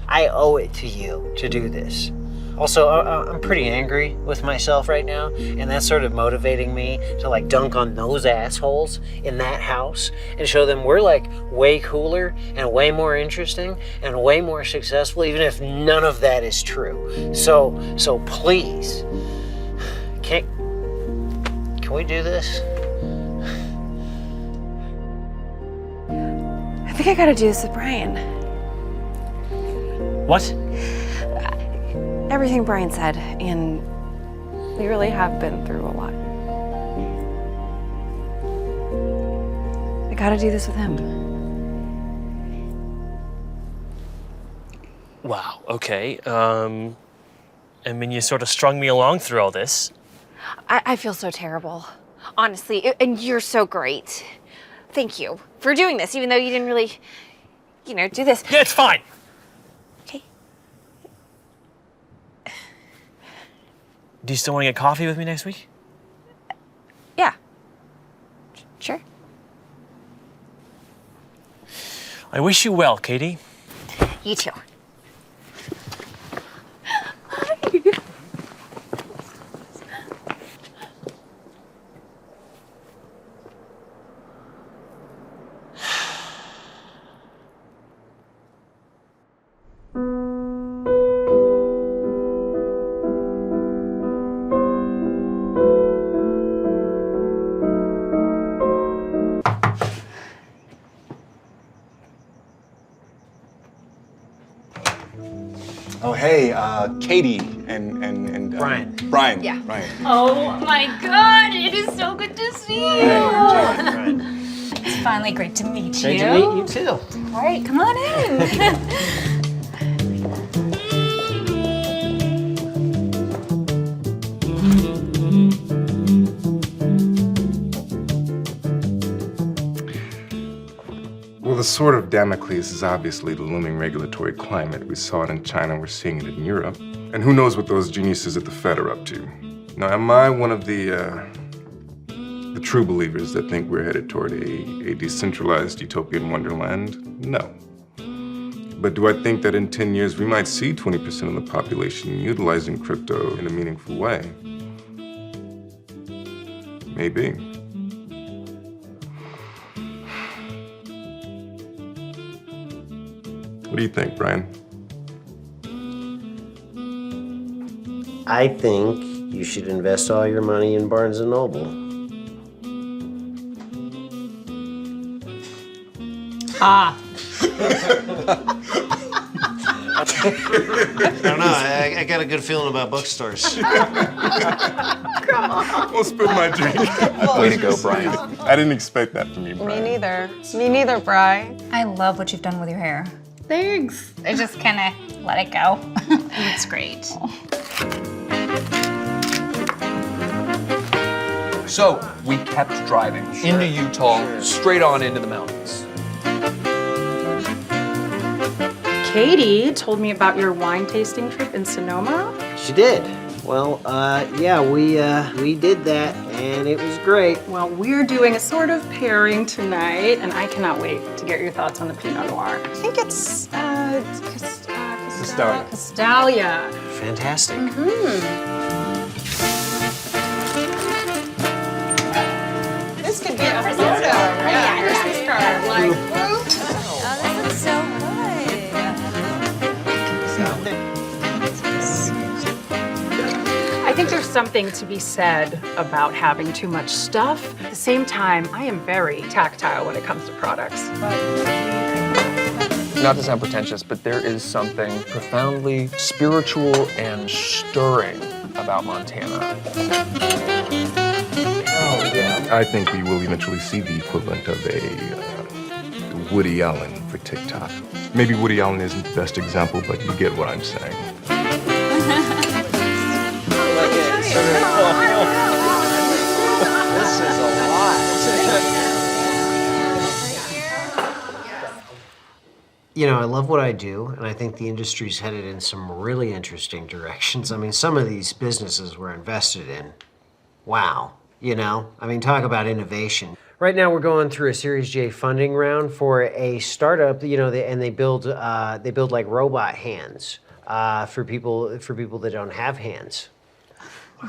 I owe it to you to do this. Also, I'm pretty angry with myself right now, and that's sort of motivating me to like dunk on those assholes in that house and show them we're like way cooler and way more interesting and way more successful, even if none of that is true. So please, can we do this? I think I gotta do this with Brian. What? Everything Brian said, and we really have been through a lot. I gotta do this with him. Wow, okay. I mean, you sort of strung me along through all this. I feel so terrible, honestly, and you're so great. Thank you for doing this, even though you didn't really, do this. Yeah, it's fine. Do you still want to get coffee with me next week? Yeah. Sure. I wish you well, Katie. You too. Oh, hey, Katie and Brian. Brian. Yeah. Brian. Oh my god, it is so good to see you. It's finally great to meet you. Great to meet you too. All right, come on in. Well, the sword of Damocles is obviously the looming regulatory climate. We saw it in China, we're seeing it in Europe. And who knows what those geniuses at the Fed are up to. Now, am I one of the true believers that think we're headed toward a decentralized utopian wonderland? No. But do I think that in 10 years we might see 20% of the population utilizing crypto in a meaningful way? Maybe. What do you think, Brian? I think you should invest all your money in Barnes & Noble. Ah. I don't know. I got a good feeling about bookstores. Don't spill my drink. Way to go, Brian. I didn't expect that from you, Me Brian. neither. Me neither, Bri. I love what you've done with your hair. Thanks. I just kind of let it go. It's great. So, we kept driving into Utah, straight on into the mountains. Katie told me about your wine tasting trip in Sonoma. She did. Well, yeah, we did that, and it was great. Well, we're doing a sort of pairing tonight, and I cannot wait to get your thoughts on the Pinot Noir. I think it's Castalia. Castalia. Fantastic. This could be a photo. Yeah, Christmas card. Like, Oh, this is so I think there's something to be said about having too much stuff. At the same time, I am very tactile when it comes to products. Not to sound pretentious, but there is something profoundly spiritual and stirring about Montana. I think we will eventually see the equivalent of a Woody Allen for TikTok. Maybe Woody Allen isn't the best example, but you get what I'm saying. This is a lot. You know, I love what I do, and I think the industry's headed in some really interesting directions. I mean, some of these businesses we're invested in, wow, you know? I mean, talk about innovation. Right now, we're going through a Series J funding round for a startup, you know, and they build like robot hands for people that don't have hands.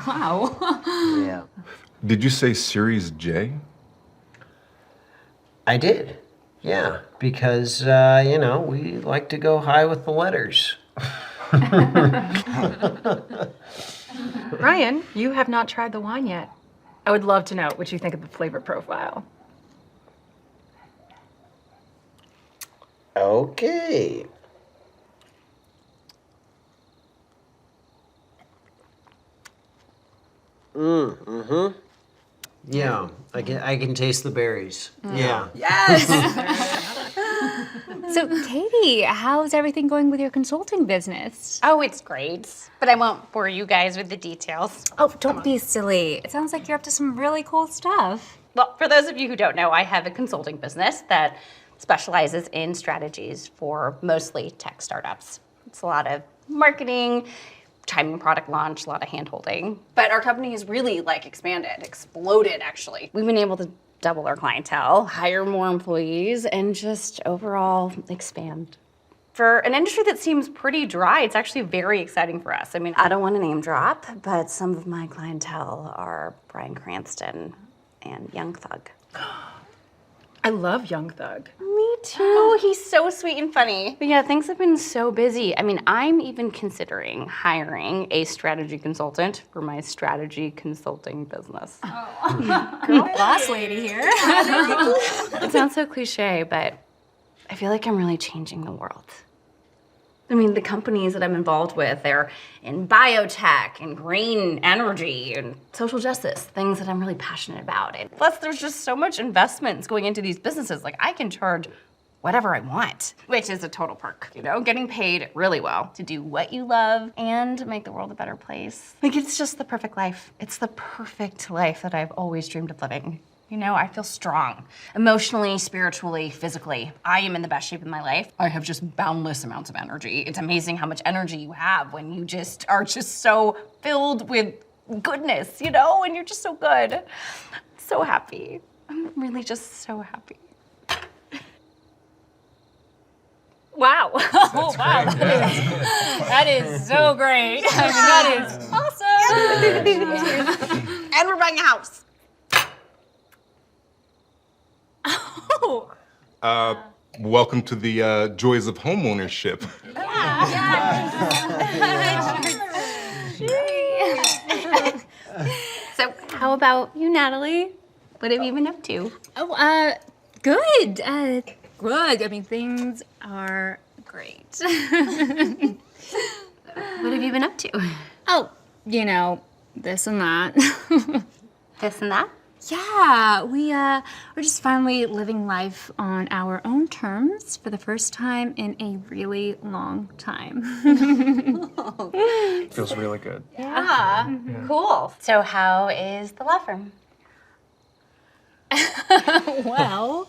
Wow. Yeah. Did you say Series J? I did. Yeah, because, you know, we like to go high with the letters. Ryan, you have not tried the wine yet. I would love to know what you think of the flavor profile. Okay. Yeah, I can taste the berries. Yeah. So, Katie, how's everything going with your consulting business? Oh, it's great. But I won't bore you guys with the details. Oh, don't be silly. It sounds like you're up to some really cool stuff. Well, for those of you who don't know, I have a consulting business that specializes in strategies for mostly tech startups. It's a lot of marketing, timing product launch, a lot of hand-holding. But our company has really exploded actually. We've been able to double our clientele, hire more employees, and just overall expand. For an industry that seems pretty dry, it's actually very exciting for us. I mean, I don't want to name drop, but some of my clientele are Bryan Cranston and Young Thug. I love Young Thug. Me too. He's so sweet and funny. But yeah, things have been so busy. I mean, I'm even considering hiring a strategy consultant for my strategy consulting business. Girl boss lady here. It sounds so cliche, but I feel like I'm really changing the world. I mean, the companies that I'm involved with, they're in biotech and green energy and social justice, things that I'm really passionate about. And plus, there's just so much investments going into these businesses. Like, I can charge whatever I want, which is a total perk, you know? Getting paid really well to do what you love and make the world a better place. Like, it's just the perfect life. It's the perfect life that I've always dreamed of living. You know, I feel strong, emotionally, spiritually, physically. I am in the best shape of my life. I have just boundless amounts of energy. It's amazing how much energy you have when you just are just so filled with goodness, you know, and you're just so good. So happy. I'm really just so happy. Wow. Oh, wow. That is so great. I mean, that is awesome. And we're buying a house. Oh. Welcome to the joys of homeownership. So how about you, Natalie? What have you been up to? Oh, good. Good. I mean, things are great. What have you been up to? Oh, you know, this and that. This and that? Yeah, we're just finally living life on our own terms for the first time in a really long time. Feels really good. Yeah. Cool. So how is the law firm? Well,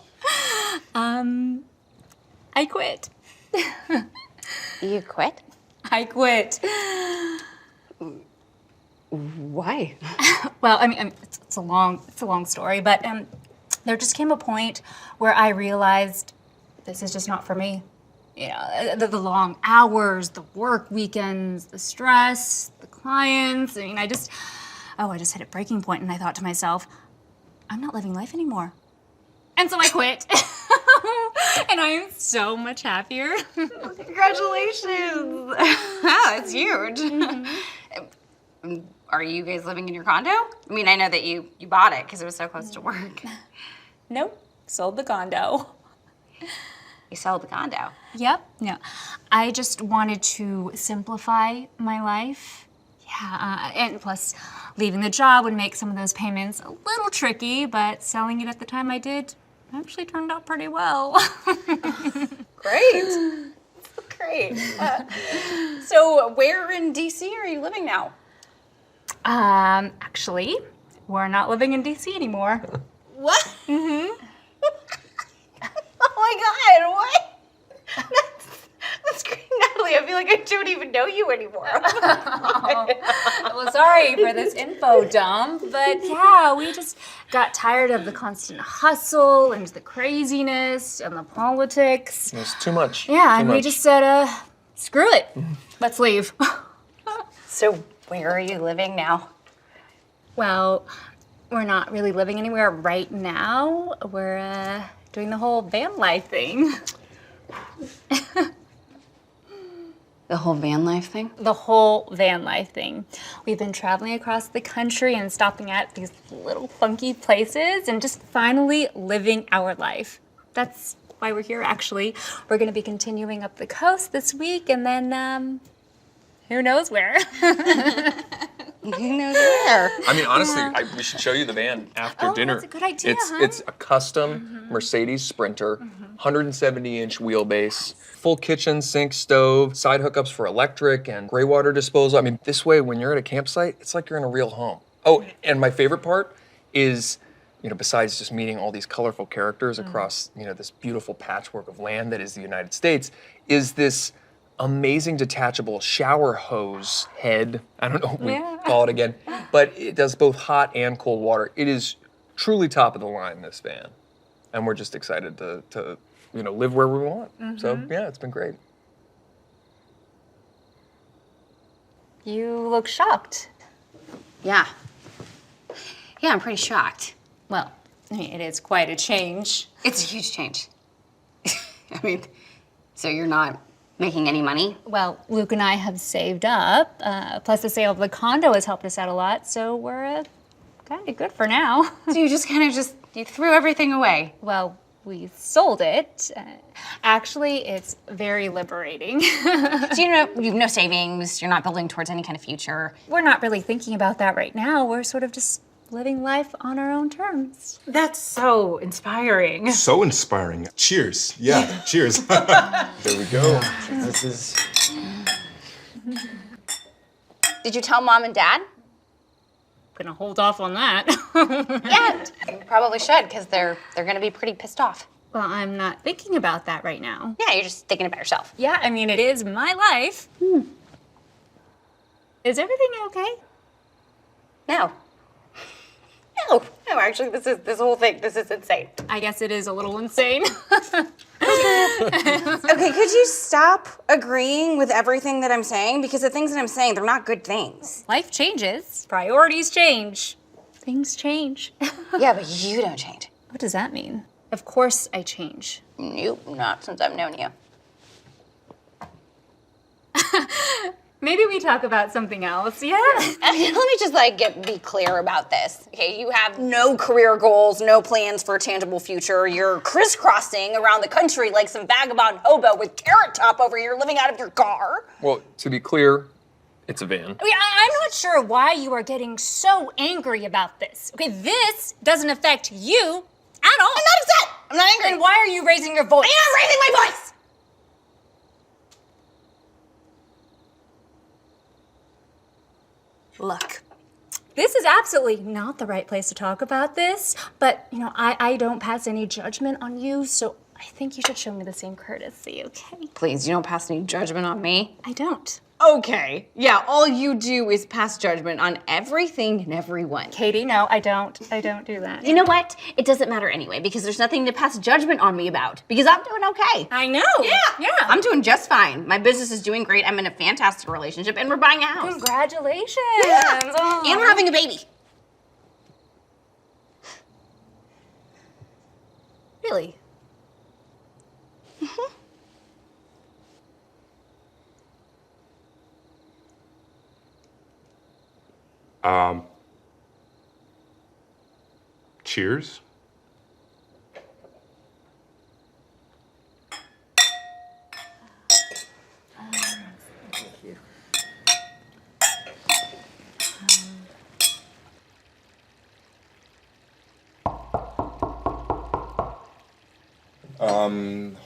I quit. You quit? I quit. Why? Well, I mean, it's a long story, but there just came a point where I realized this is just not for me. You know, the long hours, the work weekends, the stress, the clients. I mean, I just hit a breaking point, and I thought to myself, I'm not living life anymore. And so I quit. And I am so much happier. Congratulations. That's huge. Are you guys living in your condo? I mean, I know that you bought it because it was so close to work. Nope, sold the condo. You sold the condo? Yep, yeah. I just wanted to simplify my life. Yeah, and plus leaving the job would make some of those payments a little tricky, but selling it at the time I did actually turned out pretty well. Great. Great. So where in DC are you living now? Actually, we're not living in DC anymore. What? Mm-hmm. Oh my God, what? That's great, Natalie. I feel like I don't even know you anymore. Well, sorry for this info dump, but yeah, we just got tired of the constant hustle and the craziness and the politics. It's too much. Yeah, Too and we much. just said, screw it. Let's leave. So where are you living now? Well, we're not really living anywhere right now. We're doing the whole van life thing. The whole van life thing? The whole van life thing. We've been traveling across the country and stopping at these little funky places and just finally living our life. That's why we're here, actually. We're gonna be continuing up the coast this week and then, who knows where. Who knows where? I mean, honestly, we should show you the van after dinner. That's a good idea, It's a custom Mercedes Sprinter, 170-inch wheelbase, full kitchen, sink, stove, side hookups for electric and gray water disposal. I mean, this way, when you're at a campsite, it's like you're in a real home. Oh, and my favorite part is, you know, besides just meeting all these colorful characters across, you know, this beautiful patchwork of land that is the United States, is this amazing detachable shower hose head. I don't know what we call it again, but it does both hot and cold water. It is truly top of the line, this van. And we're just excited to you know, live where we want. So yeah, it's been great. You look shocked. Yeah. Yeah, I'm pretty shocked. Well, I mean, it is quite a change. It's a huge change. I mean, so you're not making any money? Well, Luke and I have saved up, plus the sale of the condo has helped us out a lot, so we're kind of good for now. So you just kind of you threw everything away? Well, we sold it. Actually, it's very liberating. So you have no savings, you're not building towards any kind of future? We're not really thinking about that right now. We're sort of just living life on our own terms. That's so inspiring. So inspiring. Cheers. Yeah, cheers. There we go. This is. Did you tell mom and dad? Gonna hold off on that. Yeah, you probably should, because they're gonna be pretty pissed off. Well, I'm not thinking about that right now. Yeah, you're just thinking about yourself. Yeah, I mean, it is my life. Is everything okay? No. No, actually, this whole thing, this is insane. I guess it is a little insane. Okay, could you stop agreeing with everything that I'm saying? Because the things that I'm saying, they're not good things. Life changes. Priorities change. Things change. Yeah, but you don't change. What does that mean? Of course I change. Nope, not since I've known you. Maybe we talk about something else, yeah? Let me just be clear about this. Okay, you have no career goals, no plans for a tangible future. You're crisscrossing around the country like some vagabond hobo with Carrot Top over here living out of your car. Well, to be clear, it's a van. I mean, I'm not sure why you are getting so angry about this. Okay, this doesn't affect you at all. I'm not upset. I'm not angry. Then why are you raising your voice? I'm not raising my voice. Look, this is absolutely not the right place to talk about this, but, you know, I don't pass any judgment on you, so I think you should show me the same courtesy, okay? Please, you don't pass any judgment on me. I don't. Okay. Yeah, all you do is pass judgment on everything and everyone. Katie, no, I don't. I don't do that. You know what? It doesn't matter anyway because there's nothing to pass judgment on me about because I'm doing okay. I know. Yeah. I'm doing just fine. My business is doing great. I'm in a fantastic relationship and we're buying a house. Congratulations. Yeah. Oh. And we're having a baby. Really? Cheers.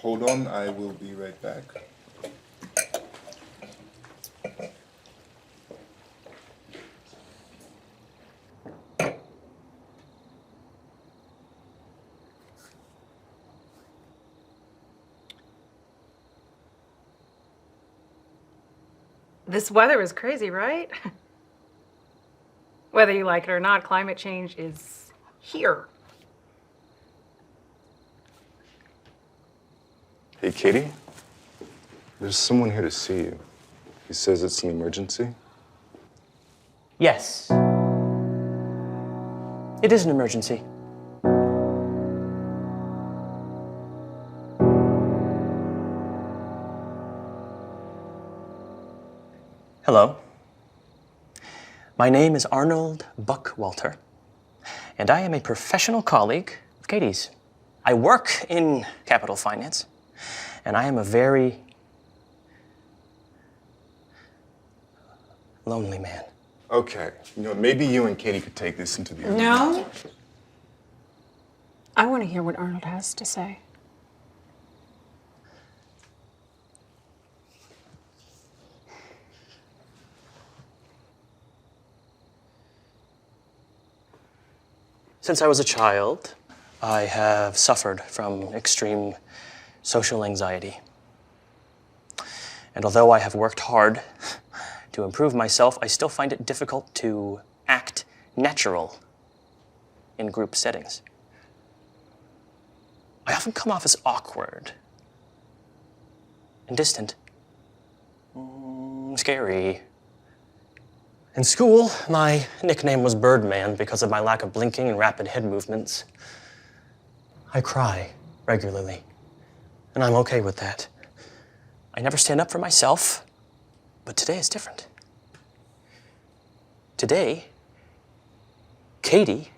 Hold on, I will be right back. This weather is crazy, right? Whether you like it or not, climate change is here. Hey, Katie. There's someone here to see you. He says it's an emergency. Yes. It is an emergency. Hello. My name is Arnold Buckwalter, and I am a professional colleague of Katie's. I work in capital finance, and I am a very lonely man. Okay. Maybe you and Katie could take this into the other. No. I want to hear what Arnold has to say. Since I was a child, I have suffered from extreme social anxiety. And although I have worked hard to improve myself, I still find it difficult to act natural in group settings. I often come off as awkward and distant, scary. In school, my nickname was Birdman because of my lack of blinking and rapid head movements. I cry regularly, and I'm okay with that. I never stand up for myself, but today is different. Today, Katie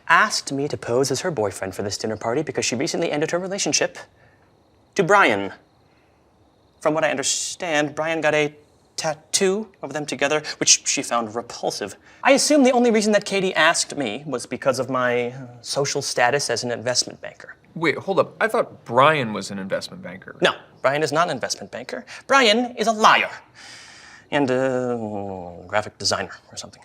asked me to pose as her boyfriend for this dinner party because she recently ended her relationship to Brian. From what I understand, Brian got a tattoo of them together, which she found repulsive. I assume the only reason that Katie asked me was because of my social status as an investment banker. Wait, hold up. I thought Brian was an investment banker. No, Brian is not an investment banker. Brian is a liar and a graphic designer or something.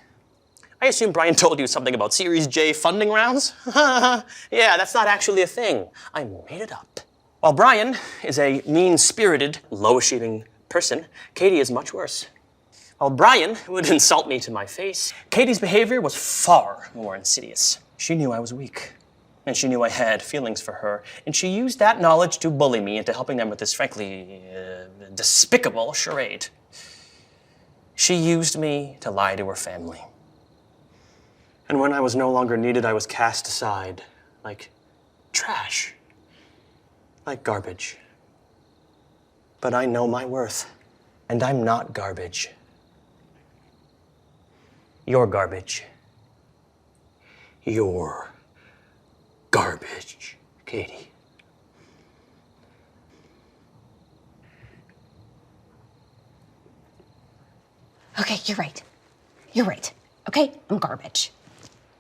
I assume Brian told you something about Series J funding rounds? Yeah, that's not actually a thing. I made it up. While Brian is a mean-spirited, low-achieving person, Katie is much worse. While Brian would insult me to my face, Katie's behavior was far more insidious. She knew I was weak, and she knew I had feelings for her, and she used that knowledge to bully me into helping them with this frankly despicable charade. She used me to lie to her family. And when I was no longer needed, I was cast aside like trash, like garbage. But I know my worth, and I'm not garbage. You're garbage. You're garbage, Katie. Okay, you're right. You're right. Okay, I'm garbage.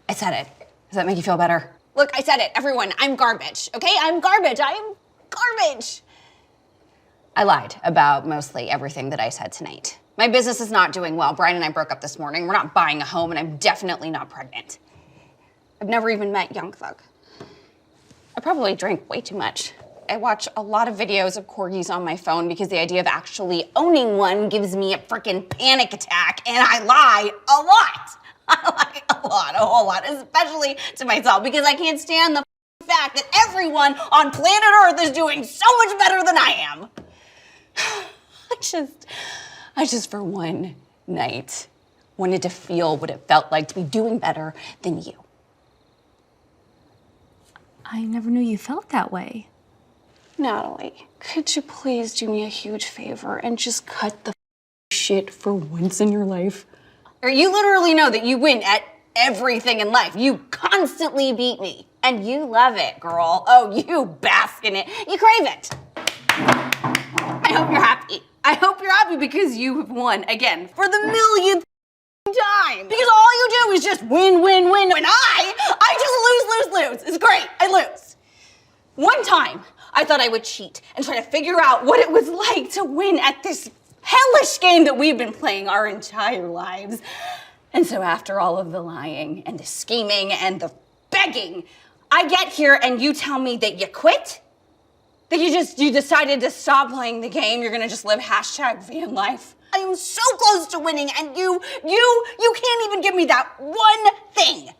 I said it. Does that make you feel better? Look, I said it. Everyone, I'm garbage. Okay, I'm garbage. I am garbage. I lied about mostly everything that I said tonight. My business is not doing well. Brian and I broke up this morning. We're not buying a home, and I'm definitely not pregnant. I've never even met Young Thug. I probably drank way too much. I watch a lot of videos of corgis on my phone because the idea of actually owning one gives me a freaking panic attack, and I lie a lot. I lie a lot, a whole lot, especially to myself, because I can't stand the fact that everyone on planet Earth is doing so much better than I am. I just for one night wanted to feel what it felt like to be doing better than you. I never knew you felt that way. Natalie, could you please do me a huge favor and just cut the shit for once in your life? Or you literally know that you win at everything in life. You constantly beat me. And you love it, girl. Oh, you bask in it. You crave it. I hope you're happy. I hope you're happy because you have won again for the millionth time. Because all you do is just win, win, win. And I just lose. It's great. I lose. One time, I thought I would cheat and try to figure out what it was like to win at this hellish game that we've been playing our entire lives. And so after all of the lying and the scheming and the begging, I get here and you tell me that you quit? That you decided to stop playing the game, you're gonna just live #van life. I am so close to winning and you can't even give me that one thing.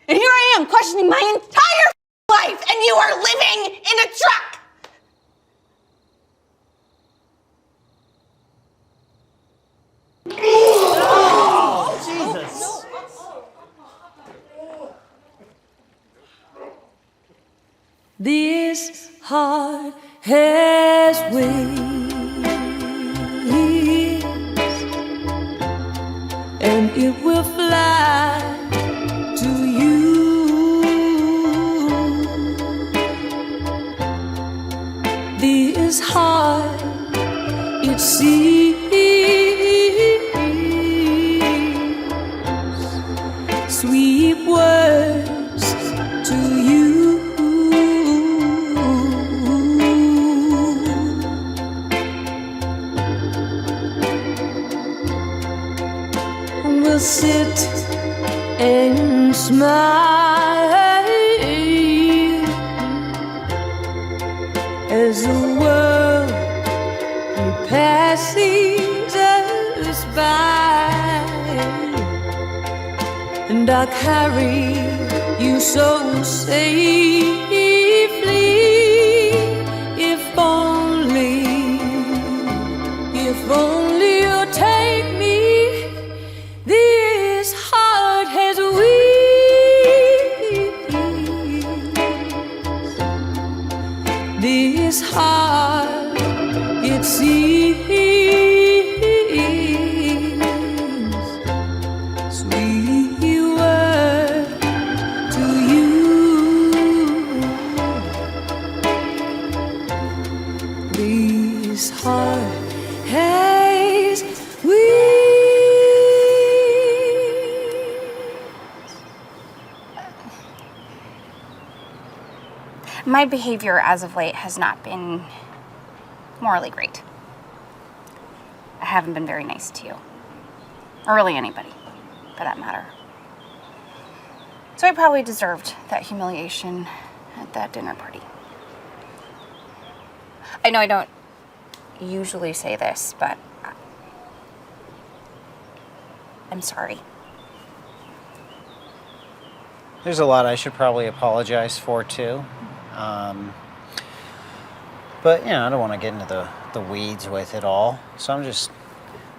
And here I am questioning my entire life and you are living in a truck. Oh, Jesus. This heart has wings, and it will fly to you. This heart, it sees sweet words to you. We'll sit and smile as the world passes us by, and I'll carry you so safely. If only you'll take me. This heart has wings. This heart, it sees sweet word to you. This heart has wings. My behavior as of late has not been morally great. I haven't been very nice to you. Or really anybody, for that matter. So I probably deserved that humiliation at that dinner party. I know I don't usually say this, but I'm sorry. There's a lot I should probably apologize for, too. But, you know, I don't want to get into the weeds with it all. So I'm just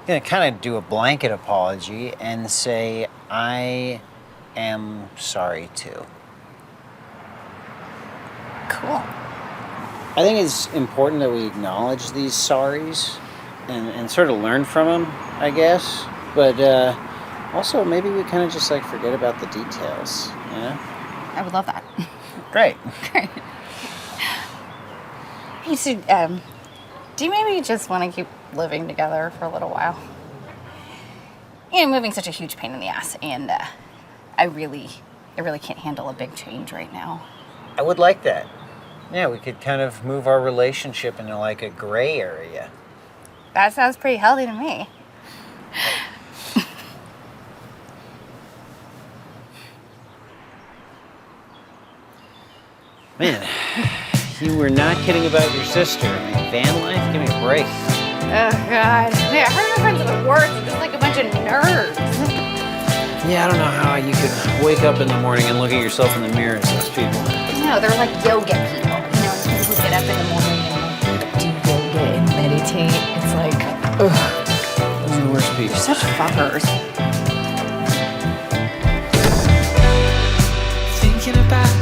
going to kind of do a blanket apology and say I am sorry, too. Cool. I think it's important that we acknowledge these sorries and sort of learn from them, I guess. But also, maybe we kind of just, like, forget about the details, you know? I would love that. Great. Great. Hey, so, do you maybe just want to keep living together for a little while? You know, moving's such a huge pain in the ass, and I really can't handle a big change right now. I would like that. Yeah, we could kind of move our relationship into, like, a gray area. That sounds pretty healthy to me. Man, you we're not kidding about your sister. I mean, van life? Give me a break. Oh, God. Yeah, her and her friends are the worst. They're just like a bunch of nerds. Yeah, I don't know how you could wake up in the morning and look at yourself in the mirror as those people. No, they're like yoga people. You know, people who get up in the morning and like, do yoga and meditate. It's like, ugh. Those are the worst people. They're such fuckers. Thinking about